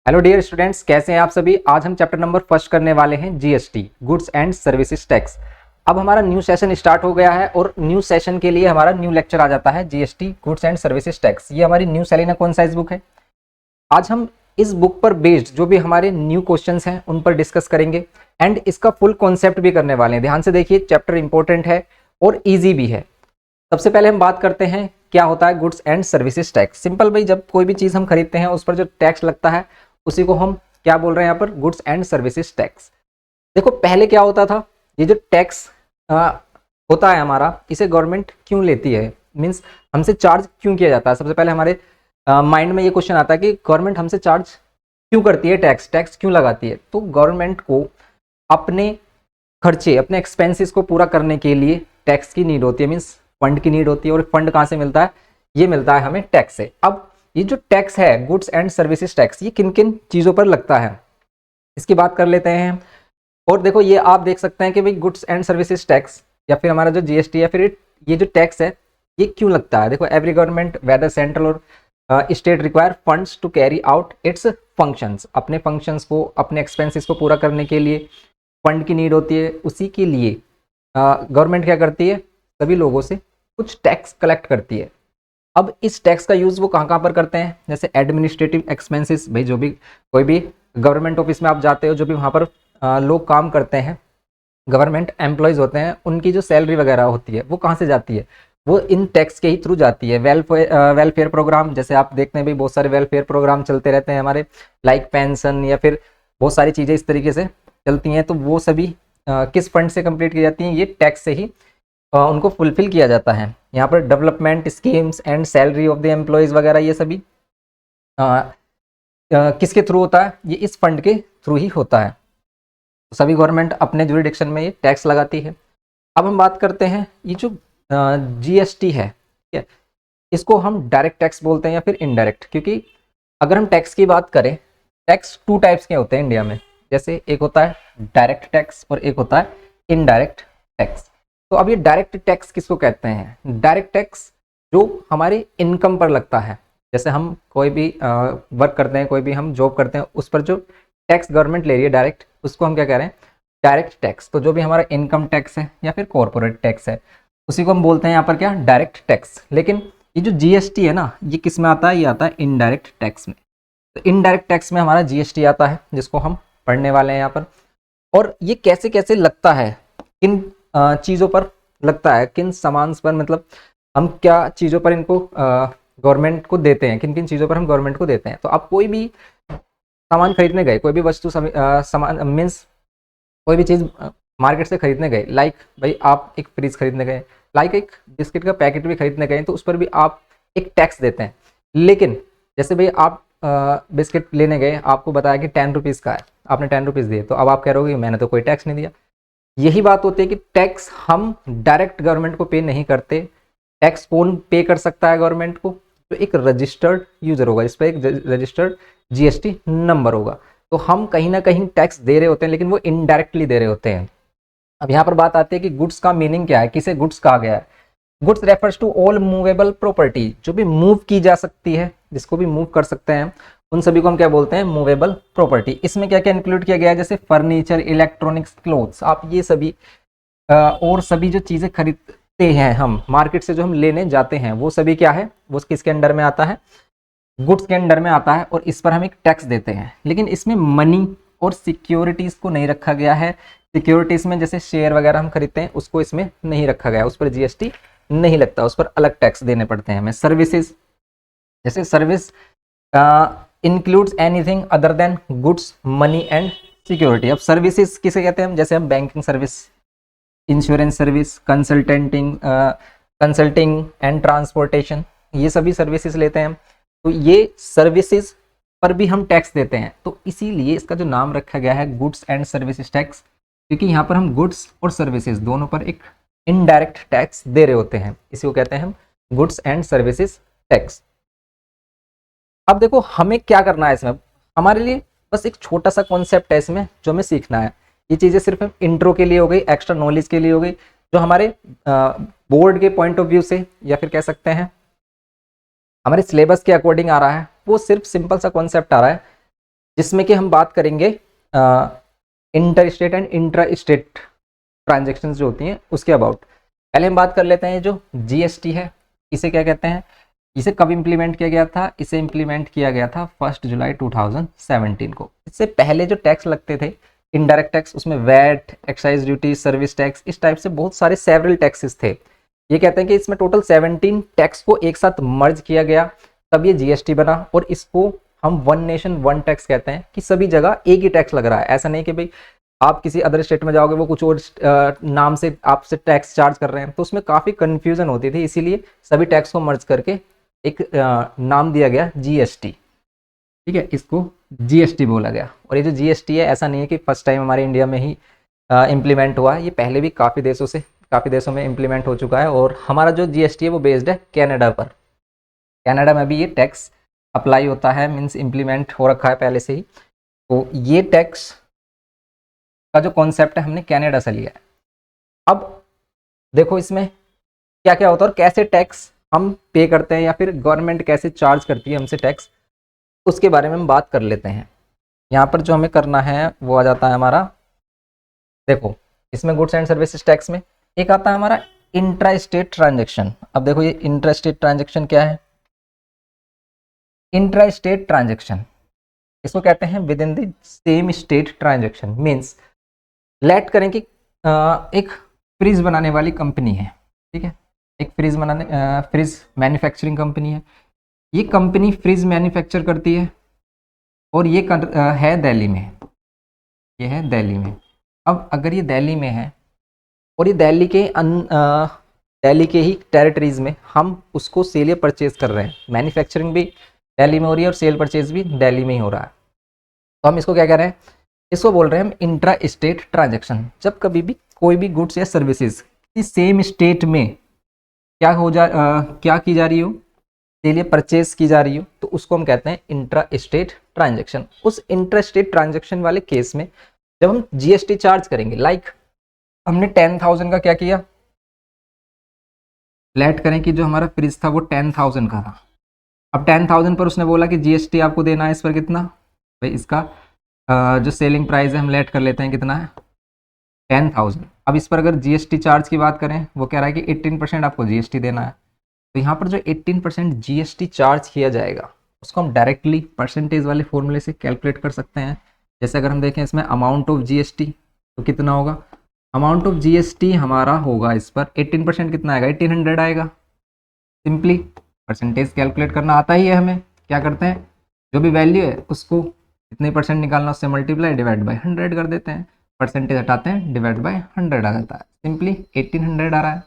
Hello dear students, कैसे हैं आप सभी। आज हम चैप्टर नंबर फर्स्ट करने वाले हैं GST, goods and services tax. अब हमारा न्यू सेशन स्टार्ट हो गया है और न्यू सेशन के लिए हमारा न्यू लेक्चर आ जाता है GST, goods and services tax. ये हमारी न्यू सेलिना कॉन्साइज बुक है। आज हम इस बुक पर बेस्ड जो भी हमारे न्यू क्वेश्चंस हैं उन पर डिस्कस करेंगे एंड इसका फुल कॉन्सेप्ट भी करने वाले हैं। ध्यान से देखिए, चैप्टर इंपॉर्टेंट है और ईजी भी है। सबसे पहले हम बात करते हैं क्या होता है goods and services tax. Simple भाई, जब कोई भी चीज़ हम खरीदते हैं उस पर जो टैक्स लगता है उसी को हम क्या बोल रहे हैं यहाँ पर, गुड्स एंड सर्विसेज टैक्स। देखो पहले क्या होता था, ये जो टैक्स होता है हमारा, इसे गवर्नमेंट क्यों लेती है, मीन्स हमसे चार्ज क्यों किया जाता है। सबसे पहले हमारे माइंड में ये क्वेश्चन आता है कि गवर्नमेंट हमसे चार्ज क्यों करती है, टैक्स क्यों लगाती है। तो गवर्नमेंट को अपने खर्चे, अपने एक्सपेंसेस को पूरा करने के लिए टैक्स की नीड होती है, मीन्स फंड की नीड होती है। और फंड कहाँ से मिलता है, ये मिलता है हमें टैक्स से। अब ये जो टैक्स है गुड्स एंड सर्विसेज टैक्स, ये किन किन चीज़ों पर लगता है इसकी बात कर लेते हैं। और देखो ये आप देख सकते हैं कि भाई गुड्स एंड सर्विसेज टैक्स या फिर हमारा जो जीएसटी है, फिर ये जो टैक्स है ये क्यों लगता है। देखो, एवरी गवर्नमेंट वेदर सेंट्रल और state require funds to carry out its functions. अपने फंक्शंस को, अपने एक्सपेंसेस को पूरा करने के लिए फंड की नीड होती है। उसी के लिए गवर्नमेंट क्या करती है, सभी लोगों से कुछ टैक्स कलेक्ट करती है। अब इस टैक्स का यूज़ वो कहाँ पर करते हैं, जैसे एडमिनिस्ट्रेटिव एक्सपेंसेस। भाई जो भी कोई भी गवर्नमेंट ऑफिस में आप जाते हो, जो भी वहाँ पर लोग काम करते हैं, गवर्नमेंट एम्प्लॉयज़ होते हैं, उनकी जो सैलरी वगैरह होती है वो कहाँ से जाती है, वो इन टैक्स के ही थ्रू जाती है। वेलफेयर प्रोग्राम, जैसे आप देखते हैं भाई बहुत सारे वेलफेयर प्रोग्राम चलते रहते हैं हमारे, लाइक पेंशन या फिर बहुत सारी चीज़ें इस तरीके से चलती हैं। तो वो सभी किस फंड से कंप्लीट की जाती हैं, ये टैक्स से ही उनको फुलफिल किया जाता है। यहाँ पर development schemes and salary of the employees वगैरह ये सभी किसके थ्रू होता है, ये इस फंड के थ्रू ही होता है। तो सभी गवर्नमेंट अपने जुरिडिक्शन में ये टैक्स लगाती है। अब हम बात करते हैं ये जो जीएसटी है, ठीक है, इसको हम डायरेक्ट टैक्स बोलते हैं या फिर इनडायरेक्ट। क्योंकि अगर हम टैक्स की बात करें, टैक्स टू टाइप्स के होते हैं इंडिया में। जैसे एक होता है डायरेक्ट टैक्स और एक होता है इनडायरेक्ट टैक्स। तो अब ये डायरेक्ट टैक्स किसको कहते हैं, डायरेक्ट टैक्स जो हमारे इनकम पर लगता है। जैसे हम कोई भी वर्क करते हैं, कोई भी हम जॉब करते हैं, उस पर जो टैक्स गवर्नमेंट ले रही है डायरेक्ट, उसको हम क्या कह रहे हैं, डायरेक्ट टैक्स। तो जो भी हमारा इनकम टैक्स है या फिर कॉर्पोरेट टैक्स है, उसी को हम बोलते हैं यहाँ पर क्या, डायरेक्ट टैक्स। लेकिन ये जो जीएसटी है ना, ये किस में आता है, ये आता है इनडायरेक्ट टैक्स में। तो इनडायरेक्ट टैक्स में हमारा जीएसटी आता है, जिसको हम पढ़ने वाले हैं यहाँ पर। और ये कैसे कैसे लगता है, किन चीज़ों पर लगता है, किन सामान पर, मतलब हम क्या चीज़ों पर इनको गवर्नमेंट को देते हैं, किन किन चीज़ों पर हम गवर्नमेंट को देते हैं। तो आप कोई भी सामान खरीदने गए, कोई भी वस्तु सामान मीन्स कोई भी चीज़ मार्केट से खरीदने गए, लाइक भाई आप एक फ्रिज खरीदने गए, लाइक एक बिस्किट का पैकेट भी खरीदने गए, तो उस पर भी आप एक टैक्स देते हैं। लेकिन जैसे भाई आप बिस्किट लेने गए, आपको बताया कि 10 रुपीज़ का है, आपने 10 रुपीज़ दिए, तो अब आप कह रहे हो कि मैंने तो कोई टैक्स नहीं दिया। यही बात होती है कि टैक्स हम डायरेक्ट गवर्नमेंट को पे नहीं करते। टैक्स कौन पे कर सकता है गवर्नमेंट को, तो एक रजिस्टर्ड यूजर होगा, इस पर एक रजिस्टर्ड जीएसटी नंबर होगा। तो हम कहीं ना कहीं टैक्स दे रहे होते हैं, लेकिन वो इनडायरेक्टली दे रहे होते हैं। अब यहाँ पर बात आती है कि गुड्स का मीनिंग क्या है, किसे गुड्स कहा गया है। Goods refers to all movable property, जो भी मूव की जा सकती है, जिसको भी मूव कर सकते हैं, उन सभी को हम क्या बोलते हैं, मूवेबल प्रॉपर्टी। इसमें क्या क्या इंक्लूड किया गया है, जैसे फर्नीचर, इलेक्ट्रॉनिक्स, क्लोथ्स। आप ये सभी और सभी जो चीज़ें खरीदते हैं हम मार्केट से, जो हम लेने जाते हैं, वो सभी क्या है, वो किसके अंडर में आता है, गुड्स के अंडर में आता है। और इस पर हम एक टैक्स देते हैं। लेकिन इसमें मनी और सिक्योरिटीज़ को नहीं रखा गया है। सिक्योरिटीज़ में जैसे शेयर वगैरह हम खरीदते हैं, उसको इसमें नहीं रखा गया, उस पर जीएसटी नहीं लगता, उस पर अलग टैक्स देने पड़ते हैं हमें। सर्विसेज, जैसे service includes anything other than goods, money and security. अब सर्विसेज किसे कहते हैं हम, जैसे हम banking service, insurance service, consulting and transportation, ये सभी सर्विसेज लेते हैं हम। तो ये सर्विसेज पर भी हम टैक्स देते हैं। तो इसीलिए इसका जो नाम रखा गया है गुड्स एंड सर्विसेज टैक्स, क्योंकि यहाँ पर हम गुड्स और सर्विसेज दोनों पर एक इनडायरेक्ट टैक्स दे रहे होते हैं। इसी को कहते हैं हम गुड्स एंड सर्विसेज टैक्स। अब देखो हमें क्या करना है इसमें, हमारे लिए बस एक छोटा सा कॉन्सेप्ट है इसमें जो हमें सीखना है। ये चीज़ें सिर्फ इंट्रो के लिए हो गई, एक्स्ट्रा नॉलेज के लिए हो गई, जो हमारे बोर्ड के पॉइंट ऑफ व्यू से या फिर कह सकते हैं हमारे सिलेबस के अकॉर्डिंग आ रहा है। वो सिर्फ सिंपल सा कॉन्सेप्ट आ रहा है जिसमें कि हम बात करेंगे inter state and intra state transaction जो होती हैं उसके अबाउट। पहले हम बात कर लेते हैं जो जीएसटी है, इसे क्या कहते हैं, इसे कब इम्प्लीमेंट किया गया था, इसे इम्प्लीमेंट किया गया था 1 जुलाई 2017 को। इससे पहले जो टैक्स लगते थे इनडायरेक्ट टैक्स, उसमें VAT, excise duty, service tax, इस टाइप से बहुत सारे सेवरल टैक्सेस थे। ये कहते हैं कि इसमें टोटल 17 टैक्स को एक साथ मर्ज किया गया, तब ये जीएसटी बना। और इसको हम वन नेशन वन टैक्स कहते हैं कि सभी जगह एक ही टैक्स लग रहा है। ऐसा नहीं कि भाई आप किसी अदर स्टेट में जाओगे वो कुछ और नाम से आपसे टैक्स चार्ज कर रहे हैं, तो उसमें काफ़ी कन्फ्यूजन होती थी। इसीलिए सभी टैक्स को मर्ज करके एक नाम दिया गया जीएसटी। ठीक है, इसको जीएसटी बोला गया। और ये जो जीएसटी है, ऐसा नहीं है कि फर्स्ट टाइम हमारे इंडिया में ही इम्प्लीमेंट हुआ है, ये पहले भी काफ़ी देशों में इम्प्लीमेंट हो चुका है। और हमारा जो जीएसटी है वो बेस्ड है कनाडा पर। कनाडा में भी ये टैक्स अप्लाई होता है, मीन्स इम्प्लीमेंट हो रखा है पहले से ही। तो ये टैक्स का जो कॉन्सेप्ट है हमने कनाडा से लिया है। अब देखो इसमें क्या क्या होता है और कैसे टैक्स हम पे करते हैं या फिर गवर्नमेंट कैसे चार्ज करती है हमसे टैक्स, उसके बारे में हम बात कर लेते हैं। यहाँ पर जो हमें करना है वो आ जाता है हमारा, देखो इसमें गुड्स एंड सर्विसेज टैक्स में एक आता है हमारा इंट्रा स्टेट ट्रांजेक्शन। अब देखो ये इंट्रा स्टेट ट्रांजेक्शन क्या है, इंट्रा स्टेट ट्रांजेक्शन इसको कहते हैं within the same state transaction. Means let करें कि एक फ्रिज बनाने वाली कंपनी है, ठीक है, एक फ्रिज मैन्युफैक्चरिंग कंपनी है। ये कंपनी फ्रिज मैन्युफैक्चर करती है और ये है दिल्ली में, ये है दिल्ली में। अब अगर ये दिल्ली में है और ये दिल्ली के ही टेरिटरीज में हम उसको सेल या परचेज कर रहे हैं, मैन्युफैक्चरिंग भी दिल्ली में हो रही है और सेल परचेज भी दिल्ली में ही हो रहा है, तो हम इसको क्या कह रहे हैं, इसको बोल रहे हैं हम इंट्रा स्टेट ट्रांजेक्शन। जब कभी भी कोई भी गुड्स या सर्विसेज किसी सेम स्टेट में क्या की जा रही हो, सेल या परचेज की जा रही हो, तो उसको हम कहते हैं इंट्रा स्टेट ट्रांजेक्शन। उस इंट्रा स्टेट ट्रांजेक्शन वाले केस में जब हम जीएसटी चार्ज करेंगे, लाइक हमने 10,000 का क्या किया, लेट करें कि जो हमारा फ्रिज था वो 10,000 का था। अब 10,000 पर उसने बोला कि जीएसटी आपको देना है इस पर कितना, भाई इसका जो सेलिंग प्राइस है हम लेट कर लेते हैं कितना है 10,000। अब इस पर अगर जीएसटी चार्ज की बात करें, वो कह रहा है कि 18% आपको जीएसटी देना है। तो यहाँ पर जो 18% जीएसटी चार्ज किया जाएगा उसको हम डायरेक्टली परसेंटेज वाले फॉर्मूले से कैलकुलेट कर सकते हैं। जैसे अगर हम देखें इसमें अमाउंट ऑफ जीएसटी तो कितना होगा, अमाउंट ऑफ जीएसटी हमारा होगा इस पर 18% कितना आएगा, 1800 आएगा। सिंपली परसेंटेज कैलकुलेट करना आता ही है हमें, क्या करते हैं जो भी वैल्यू है उसको कितने परसेंट निकालना, उससे मल्टीप्लाई डिवाइड बाय 100 कर देते हैं, परसेंटेज हटाते हैं डिवाइड बाय 100 आ जाता है, सिंपली 1800 आ रहा है।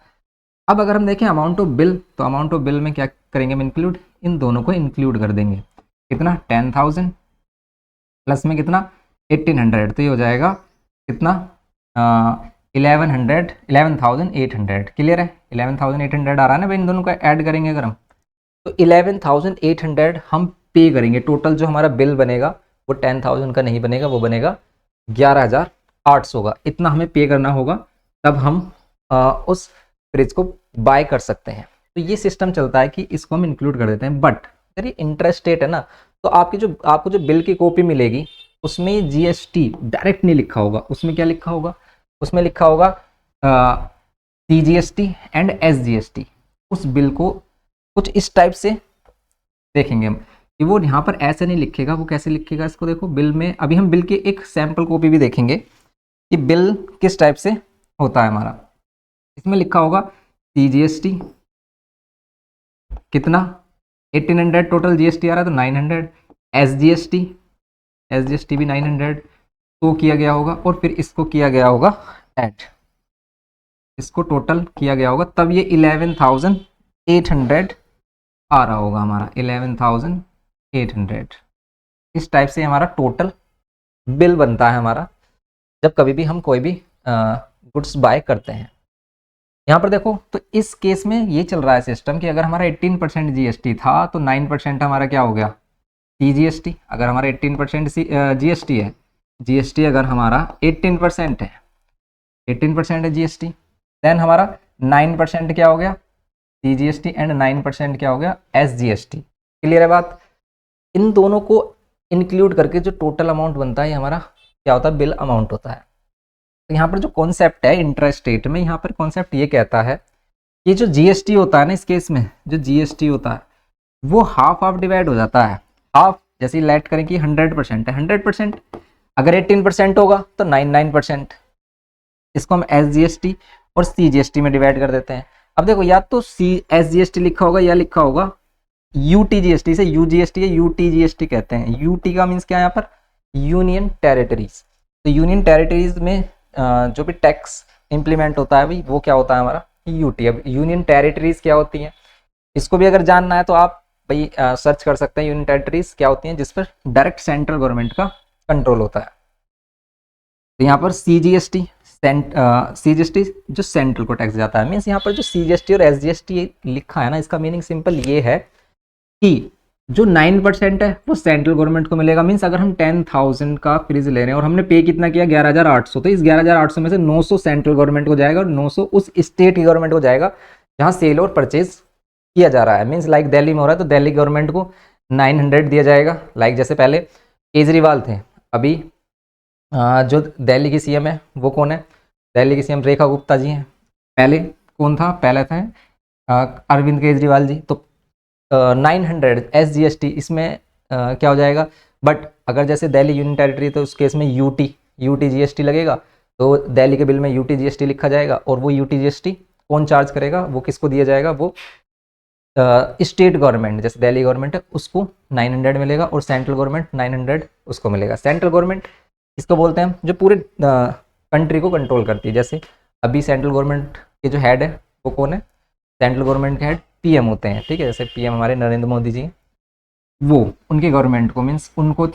अब अगर हम देखें अमाउंट ऑफ बिल, तो अमाउंट ऑफ बिल में क्या करेंगे हम इंक्लूड, इन दोनों को इंक्लूड कर देंगे, कितना 10,000 प्लस में कितना 1800, तो ये हो जाएगा कितना 11,800। क्लियर है, 11,800 आ रहा है ना भाई, इन दोनों का ऐड करेंगे अगर हम तो 11,800 हम पे करेंगे। टोटल जो हमारा बिल बनेगा वो 10,000 का नहीं बनेगा, वो बनेगा 11,800 का। इतना हमें पे करना होगा, तब हम उस फ्रिज को बाय कर सकते हैं। तो ये सिस्टम चलता है कि इसको हम इंक्लूड कर देते हैं। बट अगर ये इंटरेस्ट रेट है ना, तो आपको जो बिल की कॉपी मिलेगी उसमें जीएसटी डायरेक्ट नहीं लिखा होगा, उसमें क्या लिखा होगा, उसमें लिखा होगा सीजीएसटी एंड एसजीएसटी। उस बिल को कुछ इस टाइप से देखेंगे हम कि वो यहाँ पर ऐसे नहीं लिखेगा, वो कैसे लिखेगा इसको देखो, बिल में अभी हम बिल की एक सैम्पल कॉपी भी देखेंगे कि बिल किस टाइप से होता है हमारा। इसमें लिखा होगा सीजीएसटी कितना 1800, टोटल जीएसटी आ रहा है तो 900, एसजीएसटी भी 900 तो किया गया होगा, और फिर इसको किया गया होगा ऐड, इसको टोटल किया गया होगा, तब ये 11,800 आ रहा होगा हमारा 11,800। इस टाइप से हमारा टोटल बिल बनता है हमारा जब कभी भी हम कोई भी गुड्स बाय करते हैं। यहाँ पर देखो तो इस केस में ये चल रहा है सिस्टम कि अगर हमारा 18% जीएसटी था तो 9% हमारा क्या हो गया सीजीएसटी। अगर हमारा 18% जीएसटी है, जीएसटी अगर हमारा 18% है, 18% है जीएसटी, देन हमारा 9% क्या हो गया सीजीएसटी एंड 9% क्या हो गया एसजीएसटी। क्लियर है बात। इन दोनों को इंक्लूड करके जो टोटल अमाउंट बनता है ये हमारा क्या होता है, बिल अमाउंट होता है। तो यहाँ पर जो कॉन्सेप्ट है इंट्रास्टेट में, यहाँ पर कॉन्सेप्ट ये कहता है कि जो जीएसटी होता है ना, इस केस में जो जीएसटी होता है वो हाफ हाफ डिवाइड हो जाता है। हाफ जैसे लेट करें कि 100% है, 100%, अगर 18% होगा तो 99%, इसको हम SGST और CGST में डिवाइड कर देते हैं। अब देखो या तो SGST लिखा होगा या लिखा होगा UTGST, से UGST या UTGST कहते हैं। UT का मीन्स क्या है यहाँ पर, यूनियन टेरिटरीज। तो यूनियन टेरिटरीज में जो भी टैक्स इम्प्लीमेंट होता है भाई वो क्या होता है हमारा, UT। अब यूनियन टेरिटरीज क्या होती हैं, इसको भी अगर जानना है तो आप भाई सर्च कर सकते हैं यूनियन टेरिटरीज क्या होती हैं, जिस पर डायरेक्ट सेंट्रल गवर्नमेंट का कंट्रोल होता है। तो यहाँ पर CGST CGST जो सेंट्रल को टैक्स जाता है, मीन्स यहाँ पर जो CGST और SGST लिखा है ना, इसका मीनिंग सिंपल ये है कि जो 9% है वो सेंट्रल गवर्नमेंट को मिलेगा। मीन्स अगर हम 10,000 का फ्रिज ले रहे हैं और हमने पे कितना किया 11,800, तो इस 11,800 में से 900 सेंट्रल गवर्नमेंट को जाएगा और 900 उस स्टेट की गवर्नमेंट को जाएगा जहाँ सेल और परचेज किया जा रहा है। मीन्स लाइक दिल्ली में हो रहा है तो दिल्ली गवर्नमेंट को 900 दिया जाएगा। लाइक जैसे पहले केजरीवाल थे, अभी जो दिल्ली की CM है वो कौन है, दिल्ली की CM रेखा गुप्ता जी हैं। पहले कौन था, पहले थे अरविंद केजरीवाल जी। तो 900 SGST इसमें क्या हो जाएगा। बट अगर जैसे दिल्ली यूनियन टेरिटरी तो उस केस में UTGST लगेगा, तो दिल्ली के बिल में UTGST लिखा जाएगा और वो UTGST कौन चार्ज करेगा, वो किसको दिया जाएगा, वो स्टेट गवर्नमेंट, जैसे दिल्ली गवर्नमेंट है उसको 900 मिलेगा और सेंट्रल गवर्नमेंट 900 उसको मिलेगा। सेंट्रल गवर्नमेंट इसको बोलते हैं जो पूरे कंट्री को कंट्रोल करती है। जैसे अभी सेंट्रल गवर्नमेंट के जो हेड है वो कौन है, सेंट्रल गवर्नमेंट के हेड PM होते हैं, ठीक है। जैसे PM हमारे नरेंद्र मोदी जी, वो उनके गवर्नमेंट को मीन्स उनको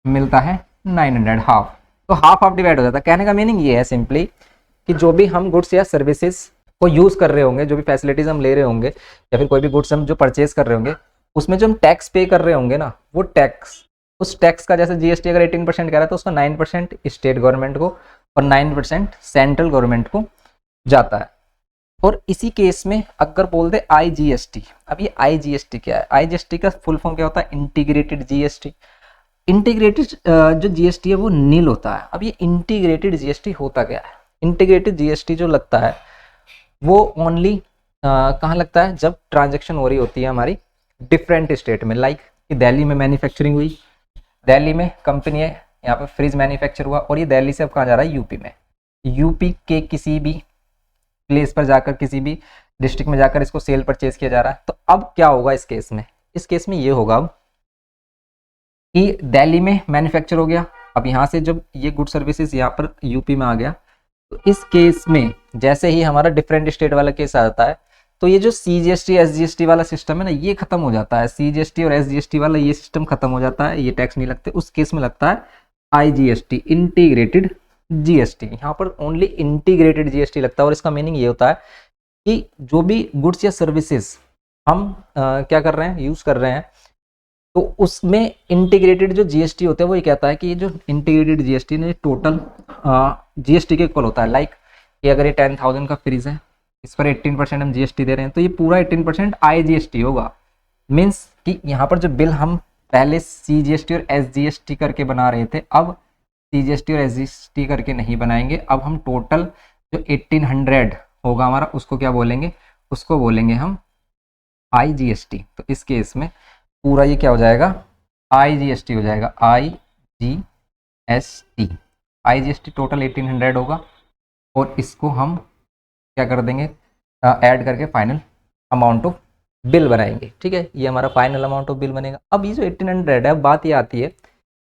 मिलता है 900 हाफ। तो हाफ हाफ डिवाइड हो जाता है। कहने का मीनिंग ये है सिंपली कि जो भी हम गुड्स या सर्विसेज को यूज़ कर रहे होंगे, जो भी फैसिलिटीज़ हम ले रहे होंगे या फिर कोई भी गुड्स हम जो परचेज कर रहे होंगे, उसमें जो हम टैक्स पे कर रहे होंगे ना, वो टैक्स, उस टैक्स का जैसे GST अगर 18% कह रहा है तो उसका 9% स्टेट गवर्नमेंट को और 9% सेंट्रल गवर्नमेंट को जाता है। और इसी केस में अगर बोल दे IGST, अब ये IGST क्या है, IGST का फुल फॉर्म क्या होता है, इंटीग्रेटेड GST। इंटीग्रेटेड जो GST है वो नील होता है। अब ये इंटीग्रेटेड GST होता क्या है, इंटीग्रेटेड GST जो लगता है वो ओनली कहाँ लगता है, जब ट्रांजेक्शन हो रही होती है हमारी डिफरेंट स्टेट में। लाइक कि दिल्ली में मैन्युफैक्चरिंग हुई, दिल्ली में कंपनी है, यहाँ पे फ्रिज मैन्युफैक्चर हुआ और ये दिल्ली से अब कहाँ जा रहा है, यूपी में। यूपी के किसी भी प्लेस पर जाकर, किसी भी डिस्ट्रिक्ट में जाकर इसको सेल परचेज किया जा रहा है। तो अब क्या होगा इस केस में, इस केस में ये होगा अब कि दिल्ली में मैन्युफैक्चर हो गया, अब यहाँ से जब ये गुड सर्विसेज यहाँ पर यूपी में आ गया, तो इस केस में जैसे ही हमारा डिफरेंट स्टेट वाला केस आता है तो ये जो CGST SGST वाला सिस्टम है ना, ये खत्म हो जाता है। CGST और SGST वाला ये सिस्टम खत्म हो जाता है, ये टैक्स नहीं लगते। उस केस में लगता है IGST, इंटीग्रेटेड GST। यहाँ पर ओनली इंटीग्रेटेड GST लगता है और इसका मीनिंग ये होता है कि जो भी गुड्स या सर्विसेज हम क्या कर रहे हैं, यूज़ कर रहे हैं, तो उसमें इंटीग्रेटेड जो GST होता है वो ये कहता है कि ये जो इंटीग्रेटेड GST ने टोटल GST के इक्वल होता है। लाइक कि अगर ये 10,000 का फ्रिज है, इस पर 18% हम GST दे रहे हैं, तो ये पूरा 18% IGST होगा। मीन्स कि यहाँ पर जो बिल हम पहले CGST और SGST करके बना रहे थे, अब CGST और SGST करके नहीं बनाएंगे। अब हम टोटल जो 1800 होगा हमारा, उसको क्या बोलेंगे, उसको बोलेंगे हम IGST। तो इस केस में पूरा ये क्या हो जाएगा, IGST हो जाएगा, IGST टोटल 1800 होगा और इसको हम क्या कर देंगे, ऐड करके फाइनल अमाउंट ऑफ बिल बनाएंगे। ठीक है, ये हमारा फाइनल अमाउंट ऑफ बिल बनेगा। अब ये जो 1800 है, बात ये आती है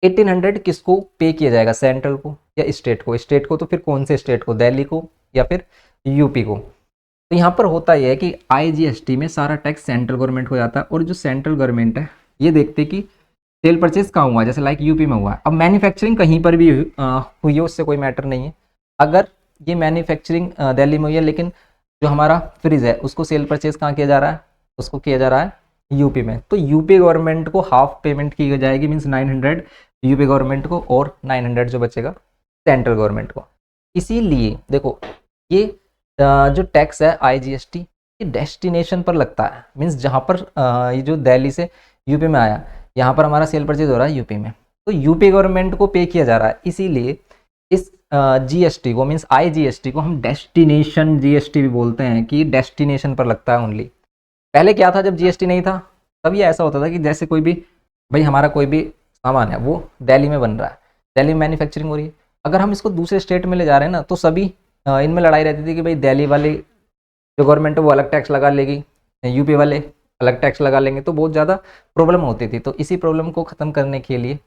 1800 किसको पे किया जाएगा, सेंट्रल को या स्टेट को। स्टेट को तो फिर कौन से स्टेट को, दिल्ली को या फिर यूपी को। तो यहाँ पर होता यह है कि IGST में सारा टैक्स सेंट्रल गवर्नमेंट को जाता है और जो सेंट्रल गवर्नमेंट है ये देखते कि सेल परचेज कहाँ हुआ है, जैसे लाइक यूपी में हुआ है। अब मैन्युफैक्चरिंग कहीं पर भी हुई है उससे कोई मैटर नहीं है। अगर ये मैन्युफैक्चरिंग दिल्ली में हुई है लेकिन जो हमारा फ्रिज है उसको सेल परचेज कहाँ किया जा रहा है, उसको किया जा रहा है यूपी में, तो यूपी गवर्नमेंट को हाफ पेमेंट की जाएगी, मीन्स 900 यूपी गवर्नमेंट को और 900 जो बचेगा सेंट्रल गवर्नमेंट को। इसीलिए देखो ये जो टैक्स है IGST ये डेस्टिनेशन पर लगता है, मीन्स जहाँ पर ये जो दिल्ली से यूपी में आया, यहाँ पर हमारा सेल परचेज हो रहा है यूपी में, तो यूपी गवर्नमेंट को पे किया जा रहा है, इसीलिए इस जीएसटी को मीन्स IGST को हम डेस्टिनेशन जीएसटी भी बोलते हैं कि डेस्टिनेशन पर लगता है ओनली। पहले क्या था, जब जीएसटी नहीं था तब ये ऐसा होता था कि जैसे कोई भी भाई हमारा कोई भी सामान है वो दिल्ली में बन रहा है, दिल्ली में मैन्युफैक्चरिंग हो रही है, अगर हम इसको दूसरे स्टेट में ले जा रहे हैं ना तो सभी इनमें लड़ाई रहती थी कि भाई दिल्ली वाले जो गवर्नमेंट है वो अलग टैक्स लगा लेगी, यूपी वाले अलग टैक्स लगा लेंगे, तो बहुत ज़्यादा प्रॉब्लम होती थी। तो इसी प्रॉब्लम को ख़त्म करने के लिए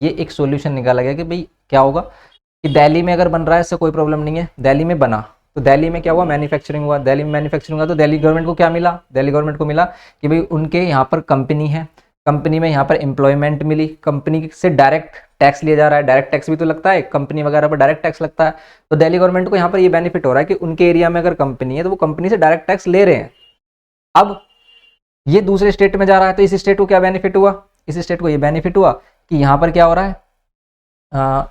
ये एक सॉल्यूशन निकाला गया कि भाई क्या होगा कि दिल्ली में अगर बन रहा है इससे कोई प्रॉब्लम नहीं है, दिल्ली में बना तो दिल्ली में क्या हुआ, मैन्युफैक्चरिंग हुआ, दिल्ली में मैन्युफैक्चरिंग हुआ तो दिल्ली गवर्नमेंट को क्या मिला, दिल्ली गवर्नमेंट को मिला कि भाई उनके यहाँ पर कंपनी है, कंपनी में यहाँ पर एम्प्लॉयमेंट मिली, कंपनी से डायरेक्ट टैक्स लिया जा रहा है, डायरेक्ट टैक्स भी तो लगता है, कंपनी वगैरह पर डायरेक्ट टैक्स लगता है, तो दिल्ली गवर्नमेंट को यहाँ पर ये बेनिफिट हो रहा है कि उनके एरिया में अगर कंपनी है तो वो कंपनी से डायरेक्ट टैक्स ले रहे हैं। अब ये दूसरे स्टेट में जा रहा है तो इस स्टेट को क्या बेनिफिट हुआ, इस स्टेट को ये बेनिफिट हुआ कि यहाँ पर क्या हो रहा है,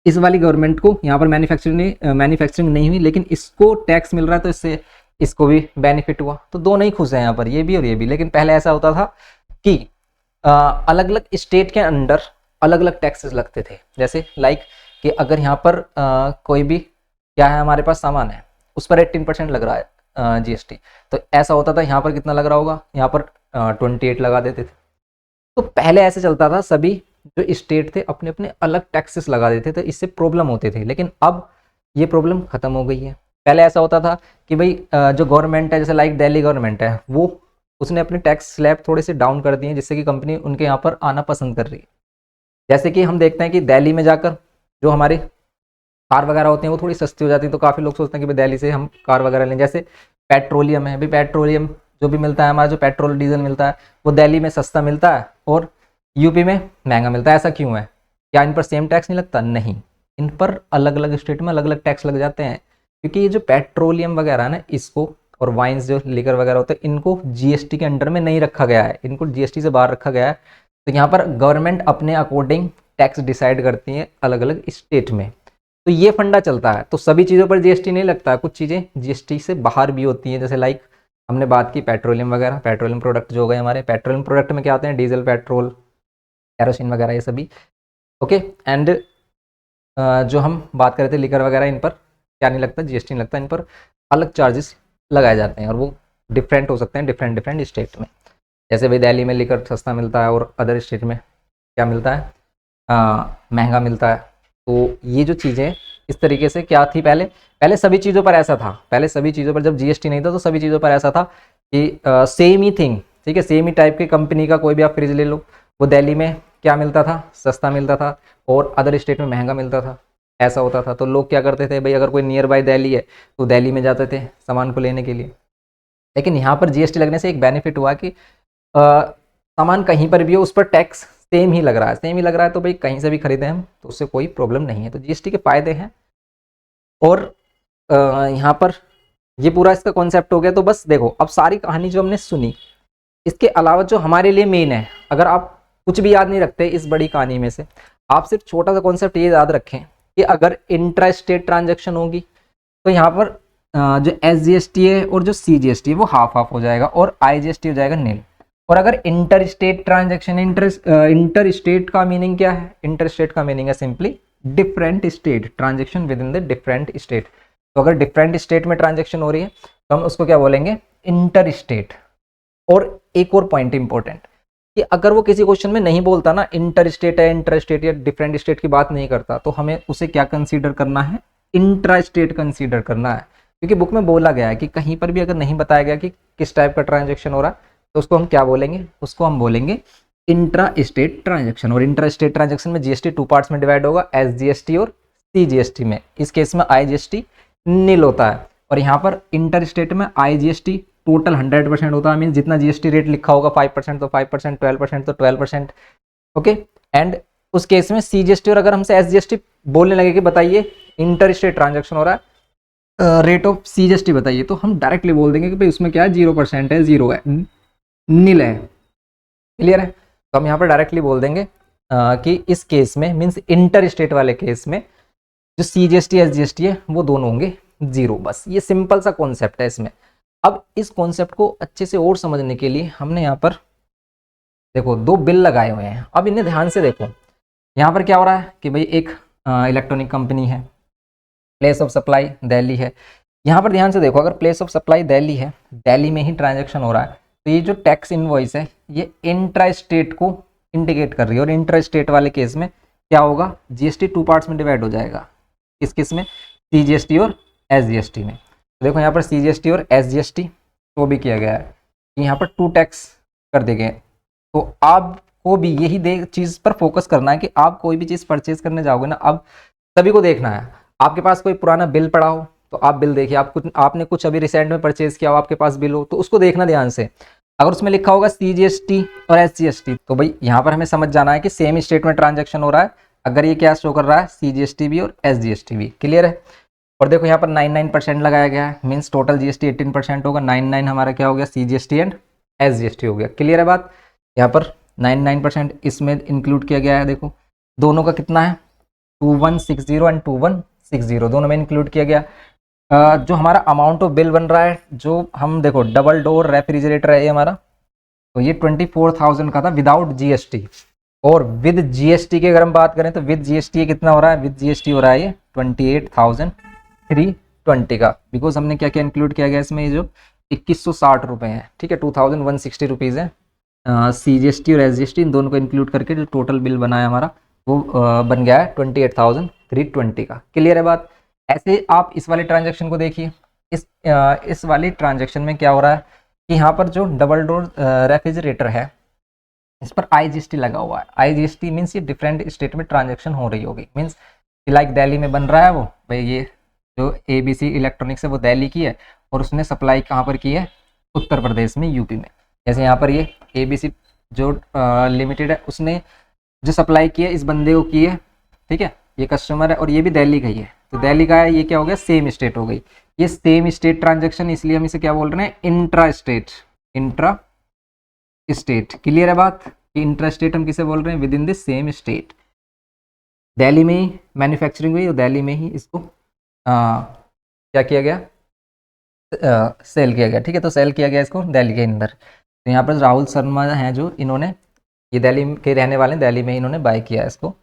इस वाली गवर्नमेंट को यहाँ पर मैन्युफैक्चरिंग नहीं हुई लेकिन इसको टैक्स मिल रहा है तो इससे इसको भी बेनिफिट हुआ, तो दोनों ही खुश हैं यहाँ पर, ये भी और ये भी। लेकिन पहले ऐसा होता था कि अलग अलग स्टेट के अंडर अलग अलग टैक्सेस लगते थे, जैसे लाइक कि अगर यहाँ पर कोई भी क्या है हमारे पास सामान है उस पर 18% लग रहा है GST, तो ऐसा होता था यहाँ पर कितना लग रहा होगा, यहाँ पर 28 लगा देते थे। तो पहले ऐसे चलता था, सभी जो स्टेट थे अपने अपने अलग टैक्सेस लगा देते थे, इससे प्रॉब्लम होती थी, लेकिन अब ये प्रॉब्लम खत्म हो गई है। पहले ऐसा होता था कि भाई जो गवर्नमेंट है जैसे लाइक दिल्ली गवर्नमेंट है वो उसने अपने टैक्स स्लैब थोड़े से डाउन कर दिए जिससे कि कंपनी उनके यहाँ पर आना पसंद कर रही है। जैसे कि हम देखते हैं कि दिल्ली में जाकर जो हमारे कार वगैरह होते हैं वो थोड़ी सस्ती हो जाती है, तो काफ़ी लोग सोचते हैं कि भाई दिल्ली से हम कार वगैरह लें। जैसे पेट्रोलियम है, भाई पेट्रोलियम जो भी मिलता है हमारा जो पेट्रोल डीजल मिलता है वो दिल्ली में सस्ता मिलता है और यूपी में महंगा मिलता है। ऐसा क्यों है, क्या इन पर सेम टैक्स नहीं लगता? नहीं, इन पर अलग अलग स्टेट में अलग अलग टैक्स लग जाते हैं, क्योंकि ये जो पेट्रोलियम वगैरह है ना इसको और वाइन्स जो लीकर वगैरह होते हैं इनको जीएसटी के अंडर में नहीं रखा गया है, इनको जीएसटी से बाहर रखा गया है। तो यहाँ पर गवर्नमेंट अपने अकॉर्डिंग टैक्स डिसाइड करती है अलग अलग स्टेट में, तो ये फंडा चलता है। तो सभी चीज़ों पर जीएसटी नहीं लगता है, कुछ चीज़ें जीएसटी से बाहर भी होती हैं, जैसे लाइक हमने बात की पेट्रोलियम वगैरह, पेट्रोलियम प्रोडक्ट जो हो गए हमारे, पेट्रोलियम प्रोडक्ट में क्या आते हैं, डीजल, पेट्रोल, कैरोसिन वगैरह ये सभी। ओके, एंड जो हम बात कर रहे थे लीकर वगैरह, इन पर क्या नहीं लगता, जीएसटी नहीं लगता, इन पर अलग चार्जेस लगाए जाते हैं और वो डिफरेंट हो सकते हैं डिफरेंट डिफरेंट स्टेट में। जैसे भाई दिल्ली में लीकर सस्ता मिलता है और अदर स्टेट में क्या मिलता है, महंगा मिलता है। तो ये जो चीज़ें इस तरीके से क्या थी, पहले सभी चीज़ों पर ऐसा था, पहले सभी चीज़ों पर जब जीएसटी नहीं था तो सभी चीज़ों पर ऐसा था कि सेम ही थिंग, ठीक है, सेम ही टाइप की कंपनी का कोई भी आप फ्रिज ले लो, वो दिल्ली में क्या मिलता था, सस्ता मिलता था और अदर स्टेट में महंगा मिलता था, ऐसा होता था। तो लोग क्या करते थे भाई, अगर कोई नियर बाय दिल्ली है तो दिल्ली में जाते थे सामान को लेने के लिए। लेकिन यहाँ पर जीएसटी लगने से एक बेनिफिट हुआ कि सामान कहीं पर भी हो उस पर टैक्स सेम ही लग रहा है, सेम ही लग रहा है, तो भाई कहीं से भी खरीदें हम तो उससे कोई प्रॉब्लम नहीं है। तो जीएसटी के फ़ायदे हैं और यहाँ पर ये पूरा इसका कॉन्सेप्ट हो गया। तो बस देखो, अब सारी कहानी जो हमने सुनी, इसके अलावा जो हमारे लिए मेन है, अगर आप कुछ भी याद नहीं रखते इस बड़ी कहानी में से, आप सिर्फ छोटा सा कॉन्सेप्ट ये याद रखें कि अगर इंट्रा स्टेट ट्रांजेक्शन होगी तो यहाँ पर जो SGST है और जो CGST है वो हाफ हाफ हो जाएगा और IGST हो जाएगा नील। और अगर inter state transaction, inter state का मीनिंग क्या है, इंटर स्टेट का मीनिंग है simply different state, transaction with in the different state. तो अगर डिफरेंट स्टेट में ट्रांजेक्शन हो रही है तो हम उसको क्या बोलेंगे, इंटर स्टेट। और एक और पॉइंट इंपॉर्टेंट कि अगर वो किसी क्वेश्चन में नहीं बोलता ना इंटर स्टेट है, इंटर स्टेट या डिफरेंट स्टेट की बात नहीं करता, तो हमें उसे क्या कंसीडर करना है, इंट्रा स्टेट कंसीडर करना है। क्योंकि बुक में बोला गया है कि कहीं पर भी अगर नहीं बताया गया कि किस टाइप का ट्रांजेक्शन हो रहा है तो उसको हम क्या बोलेंगे, उसको हम बोलेंगे इंट्रा स्टेट ट्रांजेक्शन। और इंट्रा स्टेट ट्रांजेक्शन में जीएसटी 2 पार्ट्स में डिवाइड होगा, SGST और CGST में। इस केस में IGST नील होता है और यहाँ पर इंटर स्टेट में IGST टोटल 100% होता है, मीन जितना जीएसटी रेट लिखा होगा 5% तो 5%, 12% तो 12%। ओके, एंड उस केस में CGST, और अगर हमसे SGST बोलने लगे कि बताइए इंटर स्टेट ट्रांजेक्शन हो रहा है, रेट ऑफ CGST बताइए, तो हम डायरेक्टली बोल देंगे कि भाई उसमें क्या है, 0% है, 0 है, नील है। क्लियर है? तो हम यहाँ पर डायरेक्टली बोल देंगे कि इस केस में मीन्स इंटर स्टेट वाले केस में जो CGST SGST है वो दोनों होंगे 0। बस ये सिंपल सा कॉन्सेप्ट है इसमें। अब इस कॉन्सेप्ट को अच्छे से और समझने के लिए हमने यहाँ पर देखो 2 बिल लगाए हुए हैं, अब इन्हें ध्यान से देखो। यहाँ पर क्या हो रहा है कि भाई एक इलेक्ट्रॉनिक कंपनी है, प्लेस ऑफ सप्लाई दिल्ली है। यहाँ पर ध्यान से देखो, अगर प्लेस ऑफ सप्लाई दिल्ली है, दिल्ली में ही ट्रांजैक्शन हो रहा है, तो ये जो टैक्स इनवॉइस है ये इंट्रा स्टेट को इंडिकेट कर रही है। और इंट्रा स्टेट वाले केस में क्या होगा, जीएसटी 2 पार्ट्स में डिवाइड हो जाएगा। किस किस में, सीजीएसटी और एसजीएसटी में। तो देखो यहाँ पर सीजीएसटी और एसजीएसटी तो भी किया गया है, यहाँ पर 2 टैक्स कर दिए गए। तो आपको भी यही चीज़ पर फोकस करना है कि आप कोई भी चीज़ परचेज करने जाओगे ना, अब सभी को देखना है। आपके पास कोई पुराना बिल पड़ा हो तो आप बिल देखिए, आपने कुछ अभी रिसेंट में परचेज किया हो, आपके पास बिल हो तो उसको देखना ध्यान से। अगर उसमें लिखा होगा सीजीएसटी और एसजीएसटी तो भाई यहाँ पर हमें समझ जाना है कि सेम स्टेट में ट्रांजैक्शन हो रहा है। अगर ये क्या शो कर रहा है, सीजीएसटी भी और एसजीएसटी भी। क्लियर है। और देखो यहाँ पर 99% लगाया गया है, मीन्स टोटल जीएसटी 18% होगा। 99 हमारा क्या हो गया, सीजीएसटी एंड एसजीएसटी हो गया। क्लियर है बात। यहाँ पर 99% इसमें इंक्लूड किया गया है। देखो दोनों का कितना है, 2160 एंड 2160 दोनों में इंक्लूड किया गया। जो हमारा अमाउंट ऑफ बिल बन रहा है, जो हम देखो डबल डोर रेफ्रिजरेटर है ये हमारा, तो ये 24,000 का था विदाउट जीएसटी। और विद जीएसटी की अगर हम बात करें तो विद जीएसटी कितना हो रहा है, विद जीएसटी हो रहा है ये 28,320 का। बिकॉज हमने क्या क्या इंक्लूड किया गया इसमें, ये जो 2160 रुपये हैं, ठीक है, 2160 रुपीज़ है। सीजीएसटी और एसजीएसटी इन दोनों को इंक्लूड करके जो टोटल बिल बना है हमारा वो बन गया है 28,320 का। क्लियर है बात। ऐसे आप इस वाले ट्रांजैक्शन को देखिए। इस वाली ट्रांजैक्शन में क्या हो रहा है कि यहाँ पर जो डबल डोर रेफ्रिजरेटर है इस पर आईजीएसटी लगा हुआ है। आईजीएसटी मीन्स ये डिफरेंट स्टेट में ट्रांजैक्शन हो रही होगी। मीन्स लाइक दिल्ली में बन रहा है वो, भाई ये जो एबीसी इलेक्ट्रॉनिक्स है वो दिल्ली की है और उसने सप्लाई कहाँ पर की है, उत्तर प्रदेश में, यूपी में। जैसे यहाँ पर ये एबीसी जो लिमिटेड है उसने जो सप्लाई की है इस बंदे को की है, ठीक है, ये कस्टमर है और ये भी दिल्ली का ही है, तो दिल्ली का है, ये क्या हो गया, सेम स्टेट हो गई। ये सेम स्टेट ट्रांजैक्शन, इसलिए हम इसे क्या बोल रहे हैं, intra state. Intra state. Clear है बात कि इंट्रा स्टेट हम किसे बोल रहे हैं, within the same state. Delhi में ही मैन्युफैक्चरिंग हुई और दिल्ली में ही इसको क्या किया गया, सेल किया गया। ठीक है, तो सेल किया गया इसको दिल्ली के अंदर। तो यहाँ पर राहुल शर्मा हैं जो, इन्होंने, ये दिल्ली के रहने वाले हैं, दिल्ली में इन्होंने बाय किया है इसको।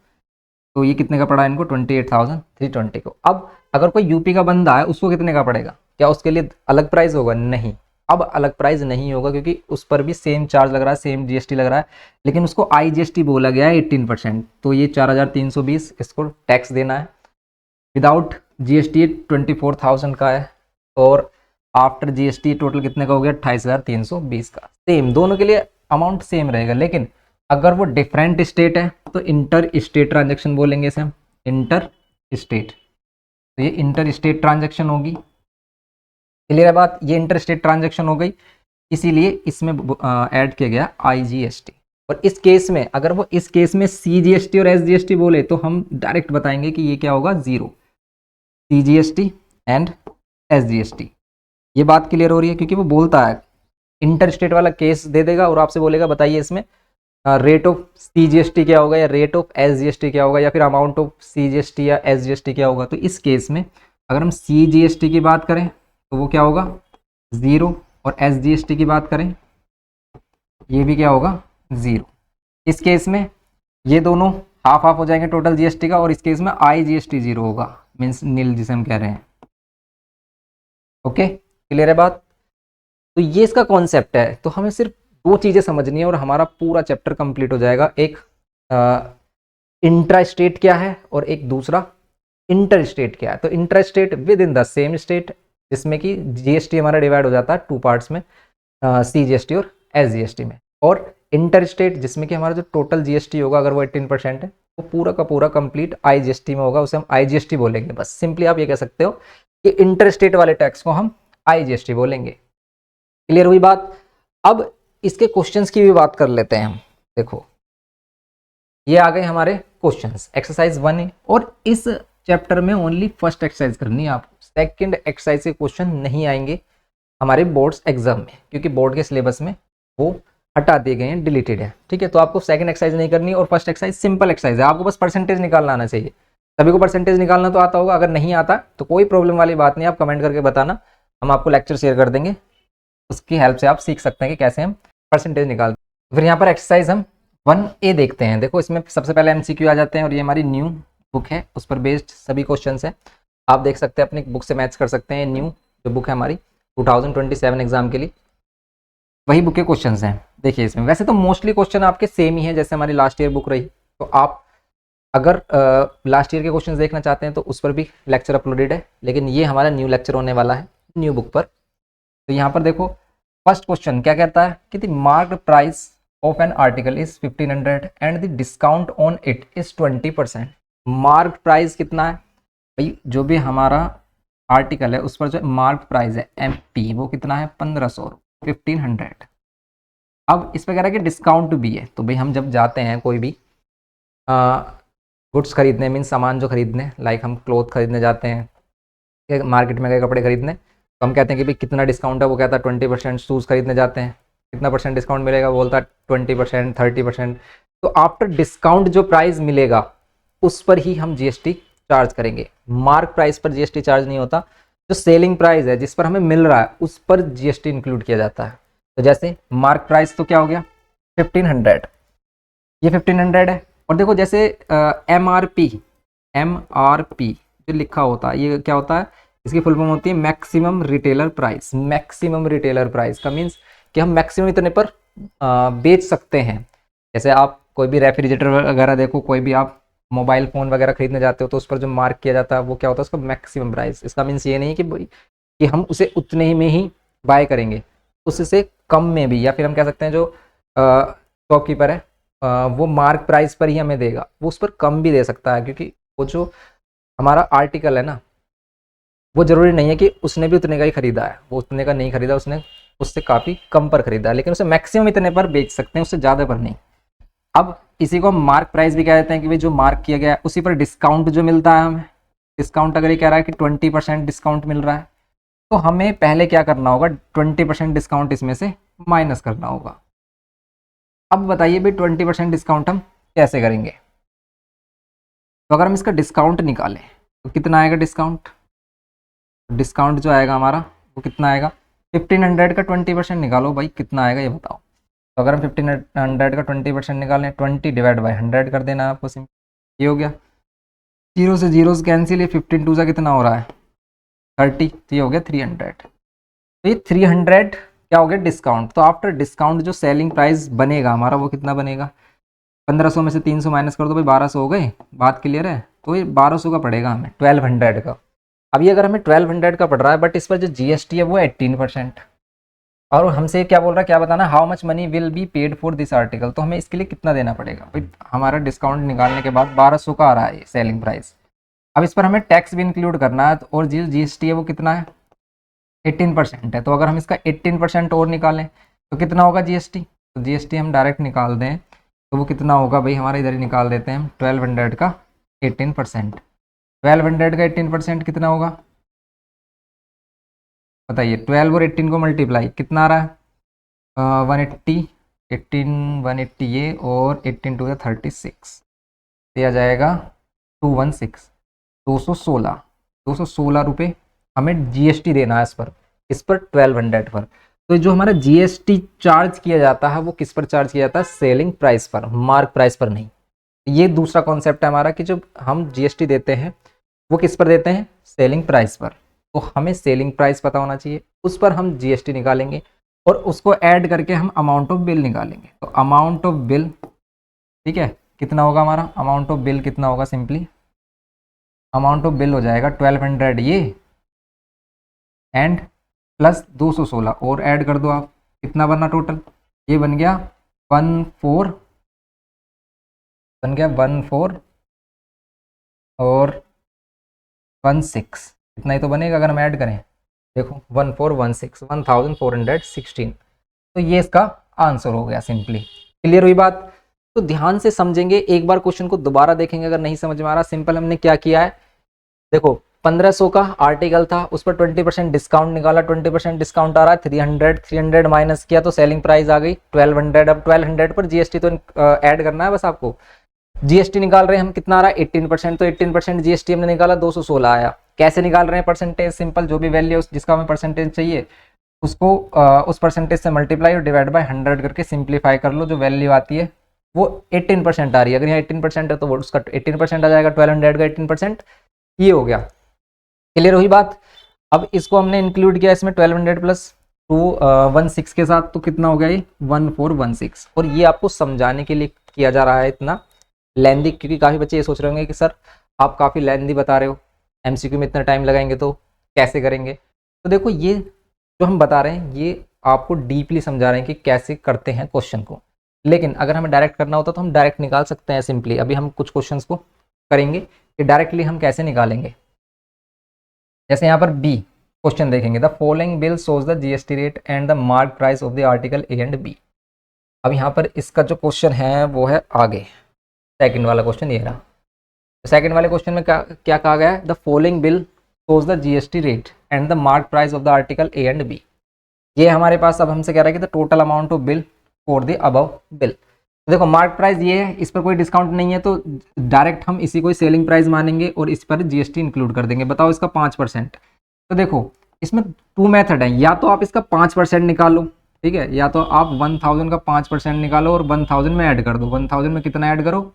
तो ये कितने का पड़ा इनको, 28,320 को। अब अगर कोई यूपी का बंदा है उसको कितने का पड़ेगा, क्या उसके लिए अलग प्राइस होगा, नहीं, अब अलग प्राइस नहीं होगा क्योंकि उस पर भी सेम चार्ज लग रहा है, सेम जीएसटी लग रहा है, लेकिन उसको आईजीएसटी बोला गया है 18%। तो ये 4,320 इसको टैक्स देना है। विदाउट जीएसटी 24,000 का है और आफ्टर जीएसटी टोटल कितने का हो गया, 28,320 का। सेम, दोनों के लिए अमाउंट सेम रहेगा। लेकिन अगर वो डिफरेंट स्टेट है तो इंटर स्टेट ट्रांजेक्शन बोलेंगे इसे हम, इंटर स्टेट। तो ये इंटर स्टेट ट्रांजेक्शन होगी। क्लियर है बात, ये इंटर स्टेट ट्रांजेक्शन हो गई, इसीलिए इसमें ऐड किया गया आईजीएसटी। और इस केस में अगर वो इस केस में सीजीएसटी और एसजीएसटी बोले तो हम डायरेक्ट बताएंगे कि ये क्या होगा, जीरो, सीजीएसटी एंड एसजीएसटी। ये बात क्लियर हो रही है, क्योंकि वो बोलता है इंटर स्टेट वाला केस दे देगा और आपसे बोलेगा बताइए इसमें रेट ऑफ सीजीएसटी क्या होगा या रेट ऑफ एसजीएसटी क्या होगा या फिर अमाउंट ऑफ सीजीएसटी या एसजीएसटी क्या होगा। तो इस केस में अगर हम सीजीएसटी की बात करें तो वो क्या होगा, ज़ीरो, और एसजीएसटी की बात करें ये भी क्या होगा, ज़ीरो। इस केस में ये दोनों हाफ हाफ हो जाएंगे टोटल जीएसटी का, और इस केस में आईजीएसटी जीरो होगा, मीन्स नील जिसे हम कह रहे हैं। ओके, क्लियर है बात। तो ये इसका कॉन्सेप्ट है। तो हमें सिर्फ दो चीज़ें समझनी है और हमारा पूरा चैप्टर कंप्लीट हो जाएगा। एक इंट्रा स्टेट क्या है और एक दूसरा इंटर स्टेट क्या है। तो inter state with in the same state, जिसमें कि जीएसटी हमारा डिवाइड हो जाता है 2 पार्ट्स में, सीजीएसटी और एसजीएसटी में। और इंटर स्टेट जिसमें कि हमारा जो टोटल जीएसटी होगा अगर वो 18% है वो पूरा का पूरा कंप्लीट आईजीएसटी में होगा, उसे हम आईजीएसटी बोलेंगे। बस सिंपली आप ये कह सकते हो कि इंटर स्टेट वाले टैक्स को हम आईजीएसटी बोलेंगे। क्लियर हुई बात। अब इसके क्वेश्चंस की भी बात कर लेते हैं हम। देखो ये आ गए हमारे क्वेश्चंस, एक्सरसाइज 1 और इस चैप्टर में ओनली फर्स्ट एक्सरसाइज करनी है आपको। सेकंड एक्सरसाइज के क्वेश्चन नहीं आएंगे हमारे बोर्ड्स एग्जाम में, क्योंकि बोर्ड के सिलेबस में वो हटा दिए गए हैं, डिलीटेड है। ठीक है, तो आपको सेकंड एक्सरसाइज नहीं करनी और फर्स्ट एक्सरसाइज सिंपल एक्सरसाइज है, आपको बस परसेंटेज निकालना आना चाहिए। सभी को परसेंटेज निकालना तो आता होगा, अगर नहीं आता तो कोई प्रॉब्लम वाली बात नहीं, आप कमेंट करके बताना, हम आपको लेक्चर शेयर कर देंगे, उसकी हेल्प से आप सीख सकते हैं कि कैसे हम परसेंटेज निकालते हैं। फिर यहाँ पर एक्सरसाइज हम 1A देखते हैं। देखो इसमें सबसे पहले MCQ आ जाते हैं और ये हमारी न्यू बुक है, उस पर बेस्ड सभी क्वेश्चंस हैं। आप देख सकते हैं अपनी बुक से मैच कर सकते हैं। न्यू जो बुक है हमारी 2027 एग्जाम के लिए वही बुक के क्वेश्चंस हैं। देखिए इसमें वैसे तो मोस्टली क्वेश्चन आपके सेम ही है जैसे हमारी लास्ट ईयर बुक रही, तो आप अगर लास्ट ईयर के क्वेश्चंस देखना चाहते हैं तो उस पर भी लेक्चर अपलोडेड है, लेकिन ये हमारा न्यू लेक्चर होने वाला है न्यू बुक पर। तो यहाँ पर देखो फर्स्ट क्वेश्चन क्या कहता है कि the marked price of an article is 1500 and the discount on it is 20%। Marked price कितना है भाई, जो भी हमारा आर्टिकल है उस पर जो मार्क्ड प्राइस है MP वो कितना है 1500, 1500। अब इस पर कह रहा है कि डिस्काउंट भी है, तो भाई हम जब जाते हैं कोई भी गुड्स खरीदने, मीन सामान जो खरीदने, लाइक हम क्लोथ खरीदने जाते हैं मार्केट में गए कपड़े खरीदने, तो हम कहते हैं कि भाई कितना डिस्काउंट है, वो कहता है 20%। शूज़ खरीदने जाते हैं कितना % डिस्काउंट मिलेगा, वो बोलता है 20%, 30%। तो आफ्टर डिस्काउंट जो प्राइस मिलेगा उस पर ही हम GST चार्ज करेंगे। मार्क प्राइस पर GST चार्ज नहीं होता, जो सेलिंग प्राइस है जिस पर हमें मिल रहा है उस पर GST इंक्लूड किया जाता है। तो जैसे मार्क प्राइस तो क्या हो गया 1500, ये 1500 है। और देखो जैसे MRP जो लिखा होता है ये क्या होता है, इसकी फुल फॉर्म होती है maximum retailer price. Maximum retailer price का मीन्स कि हम मैक्सिमम इतने पर बेच सकते हैं। जैसे आप कोई भी रेफ्रिजरेटर वगैरह देखो, कोई भी आप मोबाइल फ़ोन वगैरह खरीदने जाते हो तो उस पर जो मार्क किया जाता है वो क्या होता है उसका मैक्सिमम प्राइस। इसका मीन्स ये नहीं कि हम उसे उतने ही में ही बाय करेंगे, उससे कम में भी, या फिर हम कह सकते हैं जो शॉपकीपर है वो मार्क प्राइस पर ही हमें देगा, वो उस पर कम भी दे सकता है, क्योंकि वो जो हमारा आर्टिकल है ना वो ज़रूरी नहीं है कि उसने भी उतने का ही खरीदा है, वो उतने का नहीं खरीदा, उसने उससे काफ़ी कम पर खरीदा है, लेकिन उसे मैक्सिमम इतने पर बेच सकते हैं, उससे ज़्यादा पर नहीं। अब इसी को हम मार्क प्राइस भी कह देते हैं कि भाई जो मार्क किया गया है उसी पर डिस्काउंट जो मिलता है हमें। डिस्काउंट अगर ये कह रहा है कि 20% डिस्काउंट मिल रहा है तो हमें पहले क्या करना होगा, 20% डिस्काउंट इसमें से माइनस करना होगा। अब बताइए भाई 20% डिस्काउंट हम कैसे करेंगे। तो अगर हम इसका डिस्काउंट निकालें तो कितना आएगा डिस्काउंट, डिस्काउंट जो आएगा हमारा वो कितना आएगा 1500 का 20% निकालो भाई कितना आएगा ये बताओ। तो अगर हम 1500 का 20% निकालें 20 डिवाइड बाई 100 कर देना आपको, सिंपल ये हो गया। जीरो से जीरो कैंसिल, ये 15 टू सा कितना हो रहा है 30, तो ये हो गया 300। तो ये 300 क्या हो गया डिस्काउंट। तो आफ्टर डिस्काउंट जो सेलिंग प्राइस बनेगा हमारा वो कितना बनेगा, 1500 में से 300 माइनस कर दो भाई 1200 हो गए, बात क्लियर है। तो ये 1200 का पड़ेगा हमें 1200 का। अब ये अगर हमें 1200 का पड़ रहा है बट इस पर जो GST है वो 18%, और हमसे क्या बोल रहा है क्या बताना, how much money will be paid for this article. तो हमें इसके लिए कितना देना पड़ेगा भाई, हमारा डिस्काउंट निकालने के बाद 1200 का आ रहा है सेलिंग प्राइस। अब इस पर हमें टैक्स भी इंक्लूड करना है, और जो GST है वो कितना है 18% है। तो अगर हम इसका 18% और निकालें तो कितना होगा GST। तो GST हम डायरेक्ट निकाल दें तो वो कितना होगा भाई, हमारा इधर ही निकाल देते हैं हम, 1200 का 18%। 1200 का 18% कितना होगा बताइए। 12 और 18 को मल्टीप्लाई कितना आ रहा है 180, 180 ये और 18 टू 36, दिया जाएगा 216, 216 रुपये हमें GST देना है इस पर 1200 पर। तो जो हमारा GST चार्ज किया जाता है वो किस पर चार्ज किया जाता है, सेलिंग प्राइस पर, मार्क प्राइस पर नहीं। ये दूसरा कॉन्सेप्ट है हमारा कि जो हम GST देते हैं वो किस पर देते हैं, सेलिंग प्राइस पर। तो हमें सेलिंग प्राइस पता होना चाहिए, उस पर हम GST निकालेंगे और उसको ऐड करके हम अमाउंट ऑफ बिल निकालेंगे। तो अमाउंट ऑफ बिल ठीक है कितना होगा हमारा, अमाउंट ऑफ बिल कितना होगा, सिंपली अमाउंट ऑफ बिल हो जाएगा 1200 ये एंड प्लस 216 और ऐड कर दो आप, कितना बना टोटल, ये बन गया 14 और 16, इतना ही तो बनेगा अगर हम ऐड करें। देखो 1416 1416, तो ये इसका आंसर हो गया। सिंपली क्लियर हुई बात। तो ध्यान से समझेंगे, एक बार क्वेश्चन को दोबारा देखेंगे अगर नहीं समझ में आ रहा। सिंपल हमने क्या किया है, देखो 1500 का आर्टिकल था उस पर 20% डिस्काउंट निकाला, 20% डिस्काउंट आ रहा है 300 माइनस किया तो सेलिंग प्राइस आ गई 1200। अब 1200 पर GST तो ऐड करना है बस आपको। GST निकाल रहे हैं हम, कितना आ रहा है 18%, तो 18% GST हमने निकाला 216 आया। कैसे निकाल रहे हैं परसेंटेज, सिंपल जो भी वैल्यू जिसका हमें परसेंटेज चाहिए उसको उस परसेंटेज से मल्टीप्लाई और डिवाइड बाय 100 करके सिंप्लीफाई कर लो, जो वैल्यू आती है वो 18% आ रही है। अगर यहाँ 18% है तो वो उसका 18% आ जाएगा, 1200 का 18%, ये हो गया। क्लियर हुई बात। अब इसको हमने इंक्लूड किया इसमें 1200 प्लस 216 के साथ, तो कितना हो गया ये 1416। और ये आपको समझाने के लिए किया जा रहा है इतना लेंदी, क्योंकि काफ़ी बच्चे ये सोच रहे होंगे कि सर आप काफ़ी लेंदी बता रहे हो, एमसीक्यू में इतना टाइम लगाएंगे तो कैसे करेंगे। तो देखो ये जो हम बता रहे हैं ये आपको डीपली समझा रहे हैं कि कैसे करते हैं क्वेश्चन को। लेकिन अगर हमें डायरेक्ट करना होता तो हम डायरेक्ट निकाल सकते हैं सिंपली। अभी हम कुछ क्वेश्चंस को करेंगे कि डायरेक्टली हम कैसे निकालेंगे। जैसे यहाँ पर बी क्वेश्चन देखेंगे, the following bill shows the GST rate and the mark price of the article A and B. अब यहाँ पर इसका जो क्वेश्चन है वो है आगे, सेकंड वाला क्वेश्चन ये रहा। सेकंड वाले क्वेश्चन में क्या क्या कहा गया है, the following bill shows the GST rate and the mark price of the article A and B. ये हमारे पास अब हमसे कह रहा है कि the total amount of bill for the above bill. तो देखो मार्क प्राइस ये है, इस पर कोई डिस्काउंट नहीं है, तो डायरेक्ट हम इसी को सेलिंग प्राइस मानेंगे और इस पर जीएसटी इंक्लूड कर देंगे। बताओ इसका 5%। तो देखो इसमें 2 मेथड है, या तो आप इसका 5% निकालो, ठीक है, या तो आप 1000 का 5% निकालो और 1000 में ऐड कर दो। 1000 में कितना ऐड करो,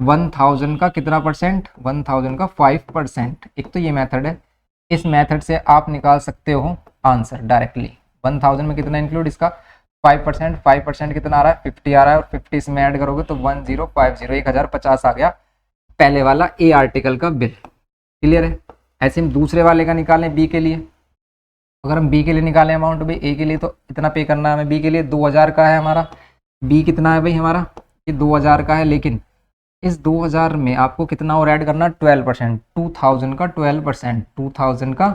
1000 का कितना परसेंट, 1000 का 5%। एक तो ये मेथड है, इस मेथड से आप निकाल सकते हो आंसर डायरेक्टली। 1000 में कितना इंक्लूड, इसका 5%, 5% कितना आ रहा है 50 आ रहा है, और 50 इसमें ऐड करोगे तो 1050, 1050 आ गया पहले वाला ए आर्टिकल का बिल। क्लियर है। ऐसे हम दूसरे वाले का निकालें बी के लिए, अगर हम बी के लिए निकालें अमाउंट भाई, ए के लिए तो इतना पे करना है हमें, बी के लिए 2000 का है हमारा, बी कितना है भाई हमारा, ये 2000 का है। लेकिन इस 2000 में आपको कितना और ऐड करना, 12%, 2000 का 12%, 2000 का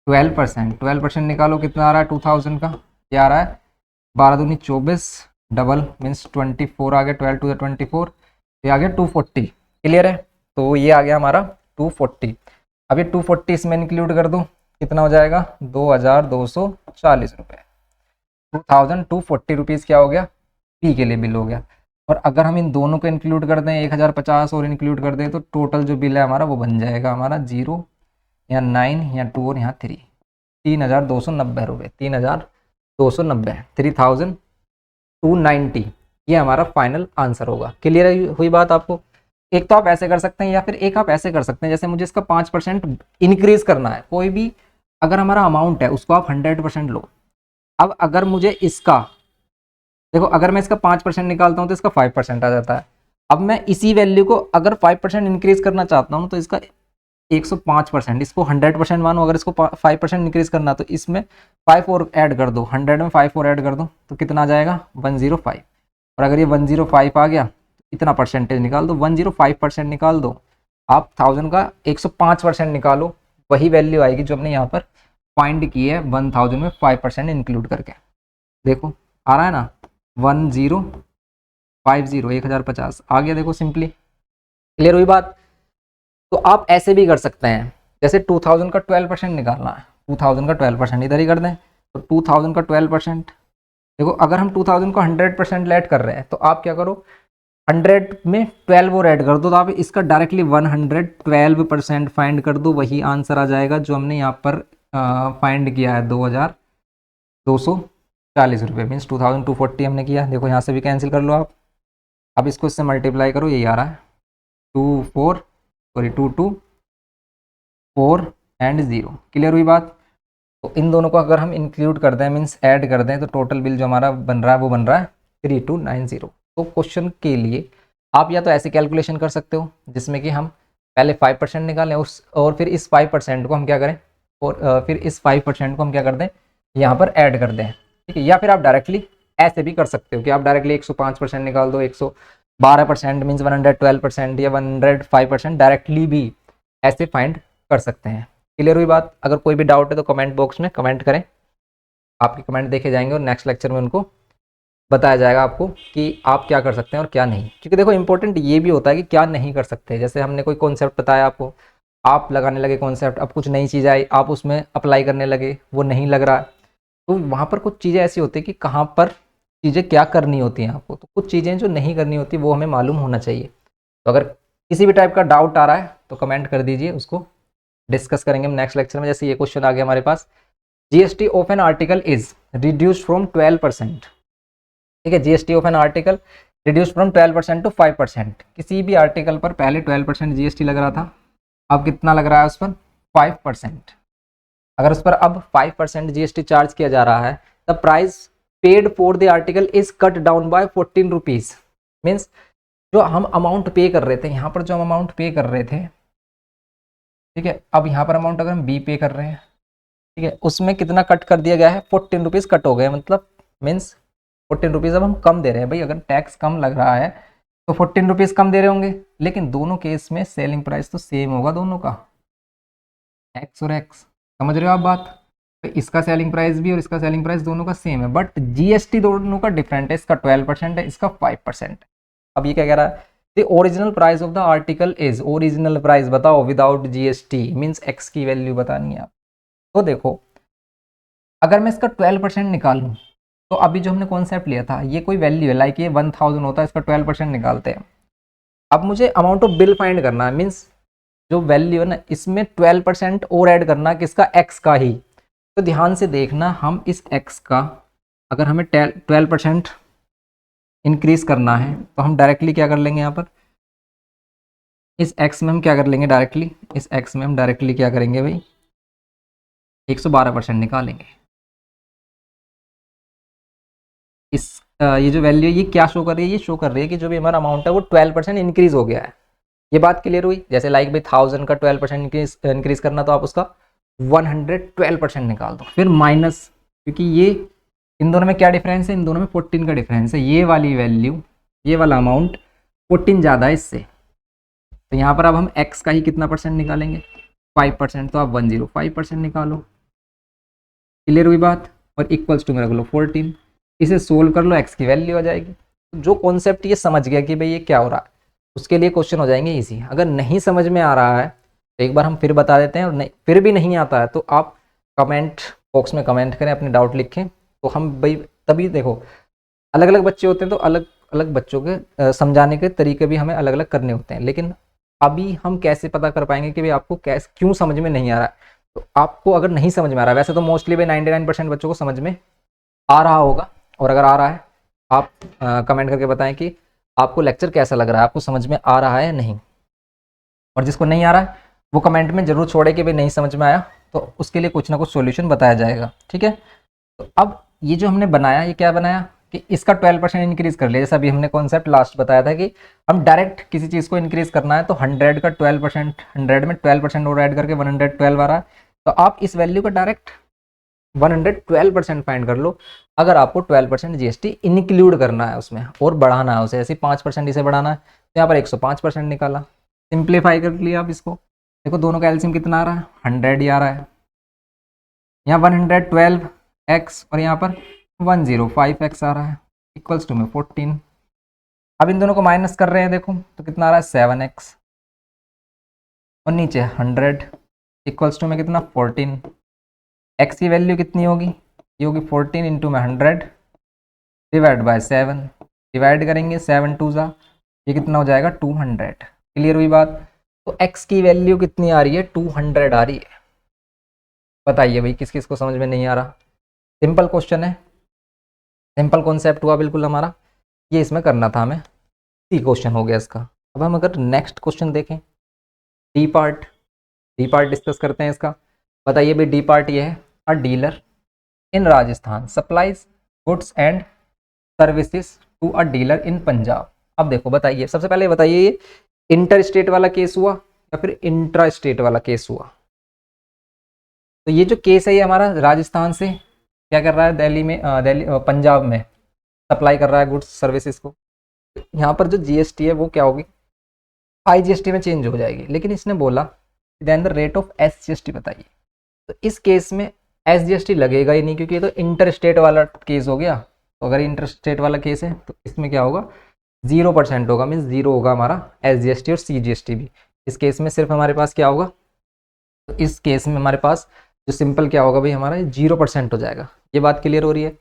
12%, 12% निकालो कितना आ रहा है 2000 का, क्या आ रहा है 12 दूनी 24, डबल मीन्स 24 आ गया, 12 टू 24, ये आ गया 240। क्लियर है। तो ये आ गया हमारा 240। अब ये 240 इसमें इंक्लूड कर दो, कितना हो जाएगा 2240 रुपये। 2240 रुपीज़ क्या हो गया, पी के लिए बिल हो गया। और अगर हम इन दोनों को इंक्लूड कर दें, 1050 और इंक्लूड कर दें, तो टोटल जो बिल है हमारा वो बन जाएगा हमारा 0 या 9 या 2 और यहाँ 3, 3290 रुपये, 3290, 3290, ये हमारा फाइनल आंसर होगा। क्लियर हुई बात आपको। एक तो आप ऐसे कर सकते हैं या फिर एक आप ऐसे कर सकते हैं, जैसे मुझे इसका 5% इंक्रीज करना है। कोई भी अगर हमारा अमाउंट है उसको आप 100% लो। अब अगर मुझे इसका देखो, अगर मैं इसका 5% निकालता हूँ तो इसका 5% आ जाता है। अब मैं इसी वैल्यू को अगर 5% इंक्रीज करना चाहता हूँ तो इसका 105%, इसको 100% मानो, अगर इसको 5% इंक्रीज करना तो इसमें 5 और ऐड कर दो, 100 में 5 और ऐड कर दो तो कितना आ जाएगा 105। और अगर ये 105 आ गया, इतना परसेंटेज निकाल दो, 105% निकाल दो। आप 1000 का 105% निकालो, वही वैल्यू आएगी जो हमने यहाँ पर फाइंड की है 1000 में 5% इंक्लूड करके। देखो आ रहा है ना 1050, 1050 आ गया। देखो सिंपली क्लियर हुई बात। तो आप ऐसे भी कर सकते हैं, जैसे 2000 का 12% निकालना है, 2000 का 12% इधर ही कर दें, तो 2000 का 12%। देखो अगर हम 2000 को 100% ऐड कर रहे हैं तो आप क्या करो, 100 में 12 और ऐड कर दो, तो आप इसका डायरेक्टली 112% फाइंड कर दो, वही आंसर आ जाएगा जो हमने यहाँ पर फाइंड किया है 2240 रुपये, मीन्स 2240 हमने किया। देखो यहाँ से भी कैंसिल कर लो आप। अब इसको इससे मल्टीप्लाई करो, यही आ रहा है 2 4 एंड 0। क्लियर हुई बात। तो इन दोनों को अगर हम इंक्लूड कर दें, मीन्स ऐड कर दें, तो टोटल बिल जो हमारा बन रहा है वो बन रहा है 3290। तो क्वेश्चन के लिए आप या तो ऐसे कैलकुलेशन कर सकते हो जिसमें कि हम पहले 5% निकालें उस, और फिर इस 5% को हम क्या करें, और फिर इस 5% को हम क्या कर दें यहाँ पर ऐड कर दें, ठीक है। या फिर आप डायरेक्टली ऐसे भी कर सकते हो कि आप डायरेक्टली 105% निकाल दो, 112% मीन्स 112% या 105% डायरेक्टली भी ऐसे फाइंड कर सकते हैं। क्लियर हुई बात। अगर कोई भी डाउट है तो कमेंट बॉक्स में कमेंट करें, आपके कमेंट देखे जाएंगे और नेक्स्ट लेक्चर में उनको बताया जाएगा आपको कि आप क्या कर सकते हैं और क्या नहीं। क्योंकि देखो इंपॉर्टेंट ये भी होता है कि क्या नहीं कर सकते। जैसे हमने कोई कॉन्सेप्ट बताया आपको, आप लगाने लगे कॉन्सेप्ट, अब कुछ नई चीज़ आई, आप उसमें अप्लाई करने लगे, वो नहीं लग रहा, तो वहाँ पर कुछ चीज़ें ऐसी होती है कि कहाँ पर चीज़ें क्या करनी होती हैं आपको, तो कुछ चीज़ें जो नहीं करनी होती वो हमें मालूम होना चाहिए। तो अगर किसी भी टाइप का डाउट आ रहा है तो कमेंट कर दीजिए, उसको डिस्कस करेंगे हम नेक्स्ट लेक्चर में। जैसे ये क्वेश्चन आ गया हमारे पास, GST of an article is reduced from 12%, ठीक है। GST of an article reduce from 12% to 5%। किसी भी आर्टिकल पर पहले 12% जीएसटी लग रहा था, अब कितना लग रहा है उस पर? 5%। अगर उस पर अब 5% जीएसटी चार्ज किया जा रहा है, the price paid for the article is cut down by 14 rupees. Means जो हम अमाउंट पे कर रहे थे, यहाँ पर जो हम अमाउंट पे कर रहे थे, ठीक है, अब यहाँ पर अमाउंट अगर हम बी पे कर रहे हैं, ठीक है, उसमें कितना कट कर दिया गया है? 14 रुपीज़ कट हो गए। मतलब मीन्स 14 रुपीज़ अब हम कम दे रहे हैं। भाई अगर टैक्स कम लग रहा है तो 14 रुपीज़ कम दे रहे होंगे, लेकिन दोनों केस में सेलिंग प्राइस तो सेम होगा दोनों का, एक्स और एक्स। समझ रहे हो आप बात? तो इसका सेलिंग प्राइस भी और इसका सेलिंग प्राइस दोनों का सेम है, बट जीएसटी दोनों का डिफरेंट है। इसका 12% है, इसका 5%। अब ये क्या कह रहा है? The original price of the article is, original price बताओ विदाउट जीएसटी, मीन्स एक्स की वैल्यू बतानी है आप। तो देखो, अगर मैं इसका 12% निकालूं, तो अभी जो हमने कॉन्सेप्ट लिया था, ये कोई वैल्यू है, लाइक ये 1000 होता है, इसका 12% निकालते हैं। अब मुझे अमाउंट ऑफ बिल फाइंड करना है, मीन्स जो वैल्यू है ना, इसमें 12% और ऐड करना, किसका? एक्स का ही। तो ध्यान से देखना, हम इस एक्स का अगर हमें 12% इंक्रीज करना है, तो हम डायरेक्टली क्या कर लेंगे? यहाँ पर इस एक्स में हम क्या कर लेंगे? डायरेक्टली इस एक्स में हम डायरेक्टली क्या करेंगे भाई? 112% निकालेंगे। इस ये जो वैल्यू है, ये क्या शो कर रही है? ये शो कर रही है कि जो भी हमारा अमाउंट है वो 12% इंक्रीज हो गया है। ये बात क्लियर हुई? जैसे लाइक भाई 1000 का 12% इंक्रीज करना, तो आप उसका 112% निकाल दो। फिर माइनस, क्योंकि ये इन दोनों में क्या डिफरेंस है? इन दोनों में 14 का डिफरेंस है। ये वाली वैल्यू, ये वाला अमाउंट 14 ज़्यादा है इससे, तो यहाँ पर अब हम x का ही कितना परसेंट निकालेंगे? 5%। तो आप 105% निकालो। क्लियर हुई बात? और इक्वल्स टू में रख लो 14। इसे सोल्व कर लो, x की वैल्यू आ जाएगी। जो कॉन्सेप्ट ये समझ गया कि भाई ये क्या हो रहा है, उसके लिए क्वेश्चन हो जाएंगे ईजी। अगर नहीं समझ में आ रहा है तो एक बार हम फिर बता देते हैं, और नहीं फिर भी नहीं आता है तो आप कमेंट बॉक्स में कमेंट करें, अपने डाउट लिखें, तो हम भाई तभी देखो, अलग अलग बच्चे होते हैं तो अलग अलग बच्चों के समझाने के तरीके भी हमें अलग अलग करने होते हैं। लेकिन अभी हम कैसे पता कर पाएंगे कि भाई आपको कैसे, क्यों समझ में नहीं आ रहा है? तो आपको अगर नहीं समझ में आ रहा है, वैसे तो मोस्टली भाई 99% बच्चों को समझ में आ रहा होगा, और अगर आ रहा है आप कमेंट करके बताएं कि आपको लेक्चर कैसा लग रहा है, आपको समझ में आ रहा है या नहीं। और जिसको नहीं आ रहा है वो कमेंट में जरूर छोड़े कि भाई नहीं समझ में आया, तो उसके लिए कुछ ना कुछ सॉल्यूशन बताया जाएगा। ठीक है, तो अब ये जो हमने बनाया, ये क्या बनाया कि इसका 12% इंक्रीज कर लिया। जैसा अभी हमने कॉन्सेप्ट लास्ट बताया था कि हम डायरेक्ट किसी चीज़ को इंक्रीज करना है, तो 100 का 12%, 100 में 12% और ऐड करके 112 आ रहा है, तो आप इस वैल्यू का डायरेक्ट 112% फाइंड कर लो। अगर आपको 12% जीएसटी इंक्लूड करना है उसमें और बढ़ाना है उसे, ऐसे 5% इसे बढ़ाना है, तो यहाँ पर 105% निकाला। सिंप्लीफाई कर लिया आप इसको, देखो दोनों का एलसीएम कितना आ रहा है? 100 ही आ रहा है। यहाँ 112x और यहाँ पर 105x आ रहा है, इक्वल्स टू में 14। अब इन दोनों को माइनस कर रहे हैं, देखो तो कितना आ रहा है? 7x, और नीचे 100 इक्वल्स टू में कितना? 14। x की वैल्यू कितनी होगी? ये होगी 14 इंटू में 100 डिवाइड बाय 7। डिवाइड करेंगे 7 2 जा, ये कितना हो जाएगा? 200। क्लियर हुई बात? तो x की वैल्यू कितनी आ रही है? 200 आ रही है। बताइए भाई किस किस को समझ में नहीं आ रहा? सिंपल क्वेश्चन है, सिंपल कॉन्सेप्ट हुआ बिल्कुल हमारा, ये इसमें करना था हमें। सी क्वेश्चन हो गया इसका। अब हम अगर नेक्स्ट क्वेश्चन देखें, D part, D part discuss करते हैं इसका। बताइए भाई, डी पार्ट ये है, a dealer in Rajasthan supplies goods and services to a dealer in Punjab. अब देखो बताइए, सबसे पहले बताइए ये इंटर स्टेट वाला केस हुआ या फिर इंट्रा स्टेट वाला केस हुआ? तो ये जो केस है ये हमारा राजस्थान से क्या कर रहा है? दिल्ली में, दिल्ली पंजाब में सप्लाई कर रहा है गुड्स सर्विसेज को। यहाँ पर जो जीएसटी है वो क्या होगी? आईजीएसटी में चेंज हो जाएगी। लेकिन इसने बोला then the rate of SGST बताइए। तो इस केस में एसजीएसटी लगेगा ही नहीं, क्योंकि ये तो इंटर स्टेट वाला केस हो गया। तो अगर इंटर स्टेट वाला केस है तो इसमें क्या होगा? 0% होगा, मीन्स 0 होगा हमारा एसजीएसटी और सीजीएसटी भी। इस केस में सिर्फ हमारे पास क्या होगा? तो इस केस में हमारे पास जो सिंपल क्या होगा भाई हमारा? 0% हो जाएगा। ये बात क्लियर हो रही है?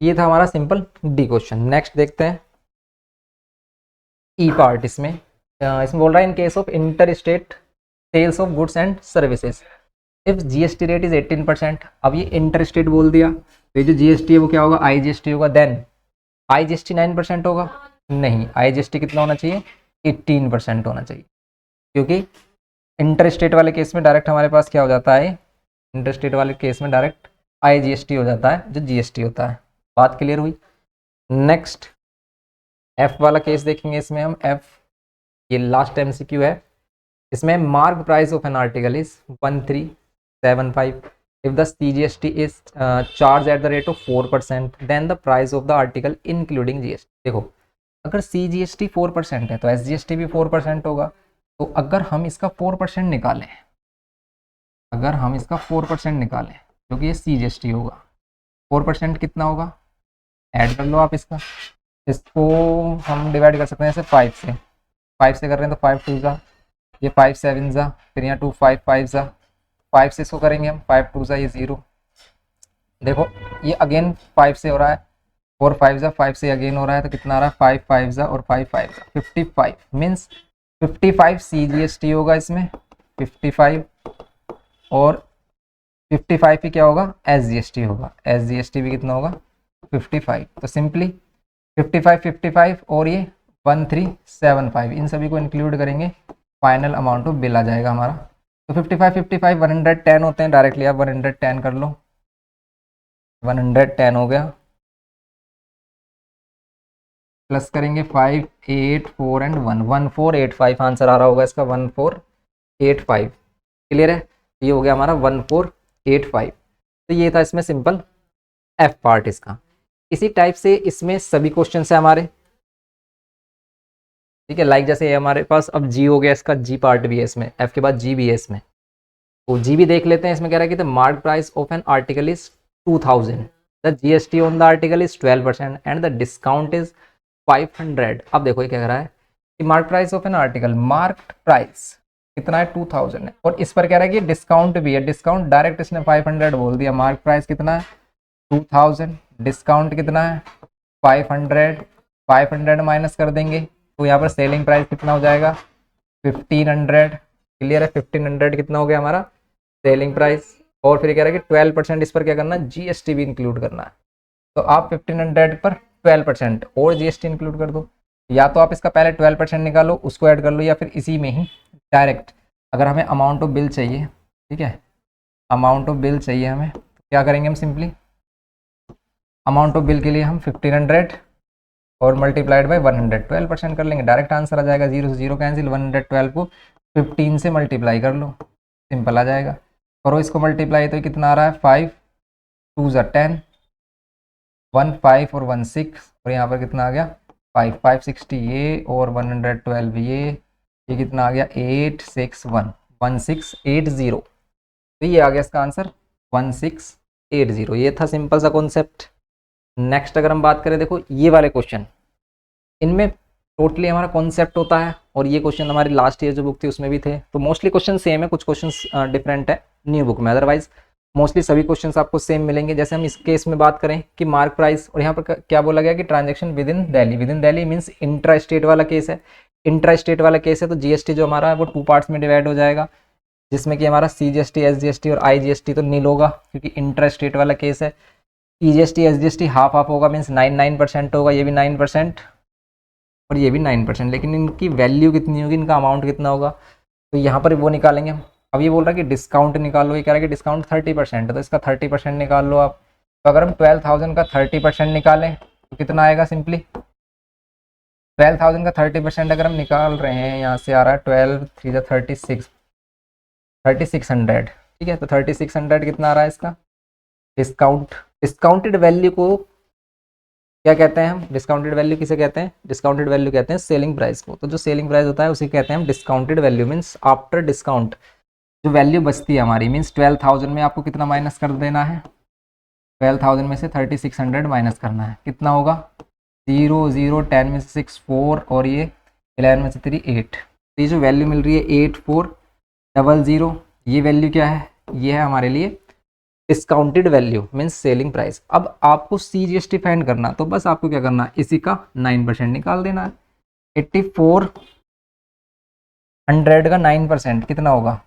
ये था हमारा सिंपल डी क्वेश्चन। नेक्स्ट देखते हैं ई पार्ट। इसमें बोल रहा है in case of inter state sales of goods and services if GST rate is 18%। अब ये इंटर स्टेट बोल दिया, तो ये जो जीएसटी है वो क्या होगा? आईजीएसटी होगा। देन आईजीएसटी 9% होगा, नहीं, IGST कितना होना चाहिए, 18% होना चाहिए, क्योंकि इंटर स्टेट वाले केस में डायरेक्ट हमारे पास क्या हो जाता है, इंटर स्टेट वाले केस में डायरेक्ट IGST हो जाता है जो GST होता है। बात क्लियर हुई। नेक्स्ट F वाला केस देखेंगे, इसमें हम F, ये लास्ट MCQ है, इसमें mark price of an article is 1375 if the CGST is charged at the rate of 4% then the price of the article including GST। देखो, अगर CGST 4% है तो SGST भी 4% होगा। तो अगर हम इसका 4% निकालें, अगर हम इसका 4% निकालें, क्योंकि ये CGST होगा, 4% कितना होगा, ऐड कर लो आप इसको हम डिवाइड कर सकते हैं जैसे 5 से कर रहे हैं तो 5 2 ज़ा, ये 5 7 ज़ा, फिर यहाँ 2 5 5 ज़ा, 5 से इसको करेंगे हम, 5 2 ज़ा, ये 0। देखो ये अगेन 5 से हो रहा है, 4 5 ज़ा, 5 से अगेन हो रहा है, तो कितना आ रहा है, 5 5 ज़ा और 5 5 ज़ा, 55 मीन्स 55 CGST होगा इसमें, 55, और 55 ही क्या होगा, SGST होगा, SGST भी कितना होगा, 55। तो सिंपली 55 55 और ये 1375 इन सभी को इंक्लूड करेंगे, फाइनल अमाउंट ऑफ बिल आ जाएगा हमारा। तो 55 55 110 होते हैं, डायरेक्टली आप 110 कर लो, 110 हो गया, प्लस करेंगे 5 8 4 एंड 1 1485 आंसर आ रहा होगा इसका, 1485। क्लियर है, ये हो गया हमारा 1485। तो ये था इसमें सिंपल F पार्ट इसका। इसी टाइप से इसमें सभी क्वेश्चन है हमारे, ठीक है, लाइक जैसे हमारे पास अब G हो गया, इसका G पार्ट भी है इसमें, F के बाद G भी है इसमें, तो G भी देख लेते हैं। इसमें कह रहा है कि the mark price of an article is 2000, the GST on the article is 12% and the discount is 500। अब देखो ये क्या कह रहा है कि mark price of an article, mark price कितना है, 2000 है, और इस पर कह रहा है कि डिस्काउंट भी है, डिस्काउंट डायरेक्ट इसने 500 बोल दिया। मार्क प्राइस कितना है, 2000, डिस्काउंट कितना है, 500, 500 माइनस कर देंगे तो यहाँ पर सेलिंग प्राइस कितना हो जाएगा, 1500। क्लियर है, 1500 कितना हो गया हमारा सेलिंग प्राइस, और फिर कह रहा है कि 12% इस पर क्या करना है, GST भी इंक्लूड करना है। तो आप 1500 पर 12% और GST इंक्लूड कर दो, या तो आप इसका पहले 12% निकालो उसको ऐड कर लो, या फिर इसी में ही डायरेक्ट, अगर हमें अमाउंट ऑफ बिल चाहिए, ठीक है, अमाउंट ऑफ बिल चाहिए हमें, तो क्या करेंगे हम, सिंपली अमाउंट ऑफ बिल के लिए हम 1500 और मल्टीप्लाइड बाय 100, 12% कर लेंगे, डायरेक्ट आंसर आ जाएगा, 0 से 0 कैंसिल, 112 को 15 से मल्टीप्लाई कर लो, सिंपल आ जाएगा। करो इसको मल्टीप्लाई, तो कितना आ रहा है, 5 2 ज़ा 10, 1 5 और 1 6, और यहाँ पर कितना आ गया 5 560 ये, और 112 ये कितना आ गया 861 1680। तो ये आ गया इसका आंसर 1680। ये था सिंपल सा कॉन्सेप्ट। नेक्स्ट अगर हम बात करें, देखो ये वाले क्वेश्चन, इनमें टोटली हमारा कॉन्सेप्ट होता है, और ये क्वेश्चन हमारी लास्ट ईयर जो बुक थी उसमें भी थे, तो मोस्टली क्वेश्चन सेम है, कुछ क्वेश्चन डिफरेंट है न्यू बुक में, अदरवाइज मोस्टली सभी क्वेश्चंस आपको सेम मिलेंगे। जैसे हम इस केस में बात करें कि मार्क प्राइस, और यहाँ पर क्या बोला गया कि transaction with in Delhi, with in Delhi means intra state वाला केस है, इंट्रा स्टेट वाला केस है, तो GST जो हमारा है वो 2 पार्ट्स में डिवाइड हो जाएगा, जिसमें कि हमारा CGST SGST और IGST तो नील होगा क्योंकि इंट्रा स्टेट वाला केस है। EGST SGST हाफ हाफ होगा, मीन्स 9% होगा, ये भी 9% और ये भी 9%, लेकिन इनकी वैल्यू कितनी होगी, इनका अमाउंट कितना होगा, तो यहाँ पर वो निकालेंगे हम। अब ये बोल रहा है कि डिस्काउंट निकालो, ये कह रहा है कि डिस्काउंट 30% है, तो इसका 30% निकाल लो आप। तो अगर हम 12,000 का 30% निकालें तो कितना आएगा, सिंपली 12,000 का 30% अगर हम निकाल रहे हैं, यहाँ से आ रहा है 12 3 36 3600, ठीक है, तो 3600 कितना आ रहा है इसका डिस्काउंट। डिस्काउंटेड वैल्यू को क्या कहते हैं हम, डिस्काउंटेड वैल्यू किसे कहते हैं, डिस्काउंटेड वैल्यू कहते हैं सेलिंग प्राइस को। तो जो सेलिंग प्राइस होता है उसे कहते हैं हम discounted value, means after discount जो वैल्यू बचती है हमारी, मीन्स 12,000 में आपको कितना माइनस कर देना है, 12,000 में से 3600 माइनस करना है, कितना होगा 0 0 10 में से 6 4 और ये 11 में से 3 8। तो ये जो वैल्यू मिल रही है 8400, ये वैल्यू क्या है, ये है हमारे लिए discounted value means selling price. अब आपको CGST फाइंड करना, तो बस आपको क्या करना है, इसी का 9% निकाल देना है। 8400 का 9% कितना होगा,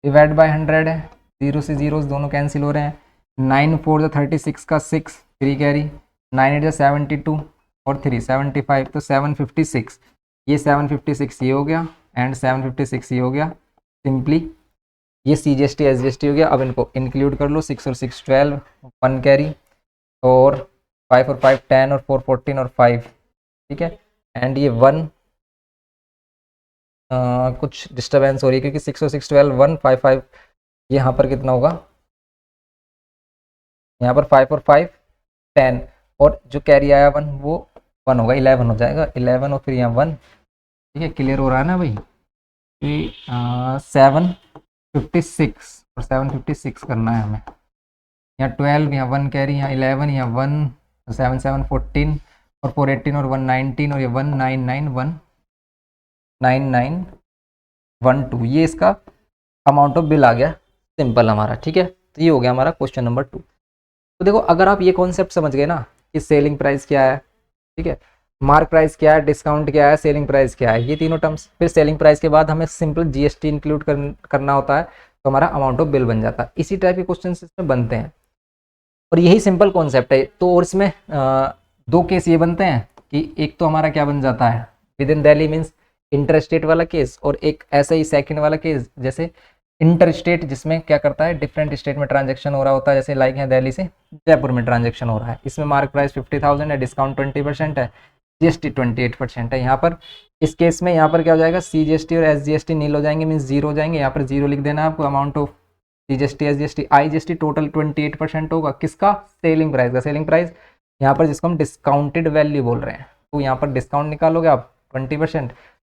डिवाइड बाय 100 है, 0 से 0 दोनों कैंसिल हो रहे हैं, 9 4 36 का 6 3 कैरी, 9 8 72 और 3 75, तो 756, ये 756 ये हो गया एंड 756 ये हो गया। सिंपली ये CGST SGST हो गया। अब इनको इंक्लूड कर लो, 6 और 6 12, 1 कैरी, और 5 और 5 10, और 4 14 और 5, ठीक है। एंड ये 1 कुछ डिस्टर्बेंस हो रही है क्योंकि 6 और 6 12 1 5 5, यहाँ पर कितना होगा, यहाँ पर 5 और 5 10, और जो कैरी आया 1 वो 1 होगा, 11 हो जाएगा, 11 और फिर यहाँ 1, ठीक है। क्लियर हो रहा है ना भाई? 756 और 756 करना है हमें। यहाँ 12, यहाँ 1 कैरी, यहाँ 11, यहाँ 1, 7 7 14, और 4 18, और 1 19, और ये 1 9 9 1 9 9 1 2, ये इसका अमाउंट ऑफ बिल आ गया सिंपल हमारा, ठीक है। तो ये हो गया हमारा क्वेश्चन नंबर 2। तो देखो, अगर आप ये कॉन्सेप्ट समझ गए ना कि सेलिंग प्राइस क्या है, ठीक है, मार्क प्राइस क्या है, डिस्काउंट क्या है, सेलिंग प्राइस क्या है, ये तीनों टर्म्स, फिर सेलिंग प्राइस के बाद हमें सिंपल GST इंक्लूड करना होता है, तो हमारा अमाउंट ऑफ बिल बन जाता है। इसी टाइप के क्वेश्चन इसमें बनते हैं और यही सिंपल कॉन्सेप्ट है। तो और इसमें 2 केस ये बनते हैं कि एक तो हमारा क्या बन जाता है, with in Delhi means inter state वाला केस, और एक ऐसे ही सेकंड वाला केस जैसे इंटर स्टेट, जिसमें क्या करता है, डिफरेंट स्टेट में ट्रांजैक्शन हो रहा होता है, जैसे लाइक है दिल्ली से जयपुर में ट्रांजैक्शन हो रहा है, इसमें मार्क प्राइस 50,000 है, डिस्काउंट 20% है, GST 28% है। यहाँ पर इस केस में यहाँ पर क्या हो जाएगा, CGST और SGST नील हो जाएंगे, मीन्स जीरो हो जाएंगे। यहाँ पर जीरो लिख देना आपको। Amount of CGST SGST IGST total 28% होगा, किसका, सेलिंग प्राइस का। सेलिंग प्राइस यहाँ पर जिसको हम डिस्काउंटेड वैल्यू बोल रहे हैं, तो यहाँ पर डिस्काउंट निकालोगे आप 20%,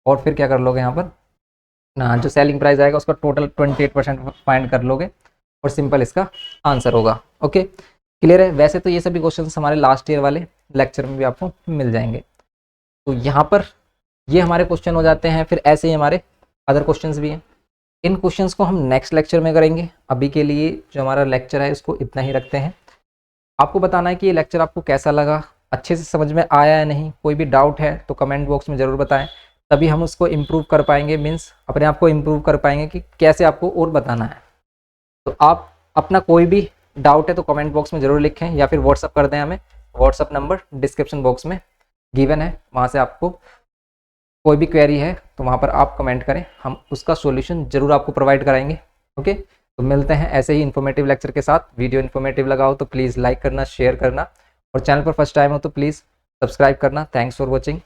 और फिर क्या कर लोगे यहाँ पर ना, जो सेलिंग प्राइस आएगा उसका टोटल 28% फाइंड कर लोगे, और सिंपल इसका आंसर होगा। ओके, क्लियर है? वैसे तो ये सभी क्वेश्चन हमारे लास्ट ईयर वाले लेक्चर में भी आपको मिल जाएंगे। तो यहाँ पर ये हमारे क्वेश्चन हो जाते हैं। फिर ऐसे ही हमारे अदर क्वेश्चंस भी हैं। इन क्वेश्चंस को हम नेक्स्ट लेक्चर में करेंगे। अभी के लिए जो हमारा लेक्चर है इसको इतना ही रखते हैं। आपको बताना है कि ये लेक्चर आपको कैसा लगा, अच्छे से समझ में आया है नहीं, कोई भी डाउट है तो कमेंट बॉक्स में ज़रूर बताएं, तभी हम उसको इम्प्रूव कर पाएंगे, मीन्स अपने आप को इम्प्रूव कर पाएंगे कि कैसे आपको और बताना है। तो आप अपना कोई भी डाउट है तो कमेंट बॉक्स में ज़रूर लिखें, या फिर व्हाट्सअप कर दें हमें। व्हाट्सअप नंबर डिस्क्रिप्शन बॉक्स में गिवन है, वहाँ से आपको कोई भी क्वेरी है तो वहाँ पर आप कमेंट करें, हम उसका सॉल्यूशन ज़रूर आपको प्रोवाइड कराएंगे। ओके, तो मिलते हैं ऐसे ही इन्फॉर्मेटिव लेक्चर के साथ। वीडियो इन्फॉर्मेटिव लगा हो तो प्लीज़ लाइक करना, शेयर करना, और चैनल पर फर्स्ट टाइम हो तो प्लीज़ सब्सक्राइब करना। Thanks for watching.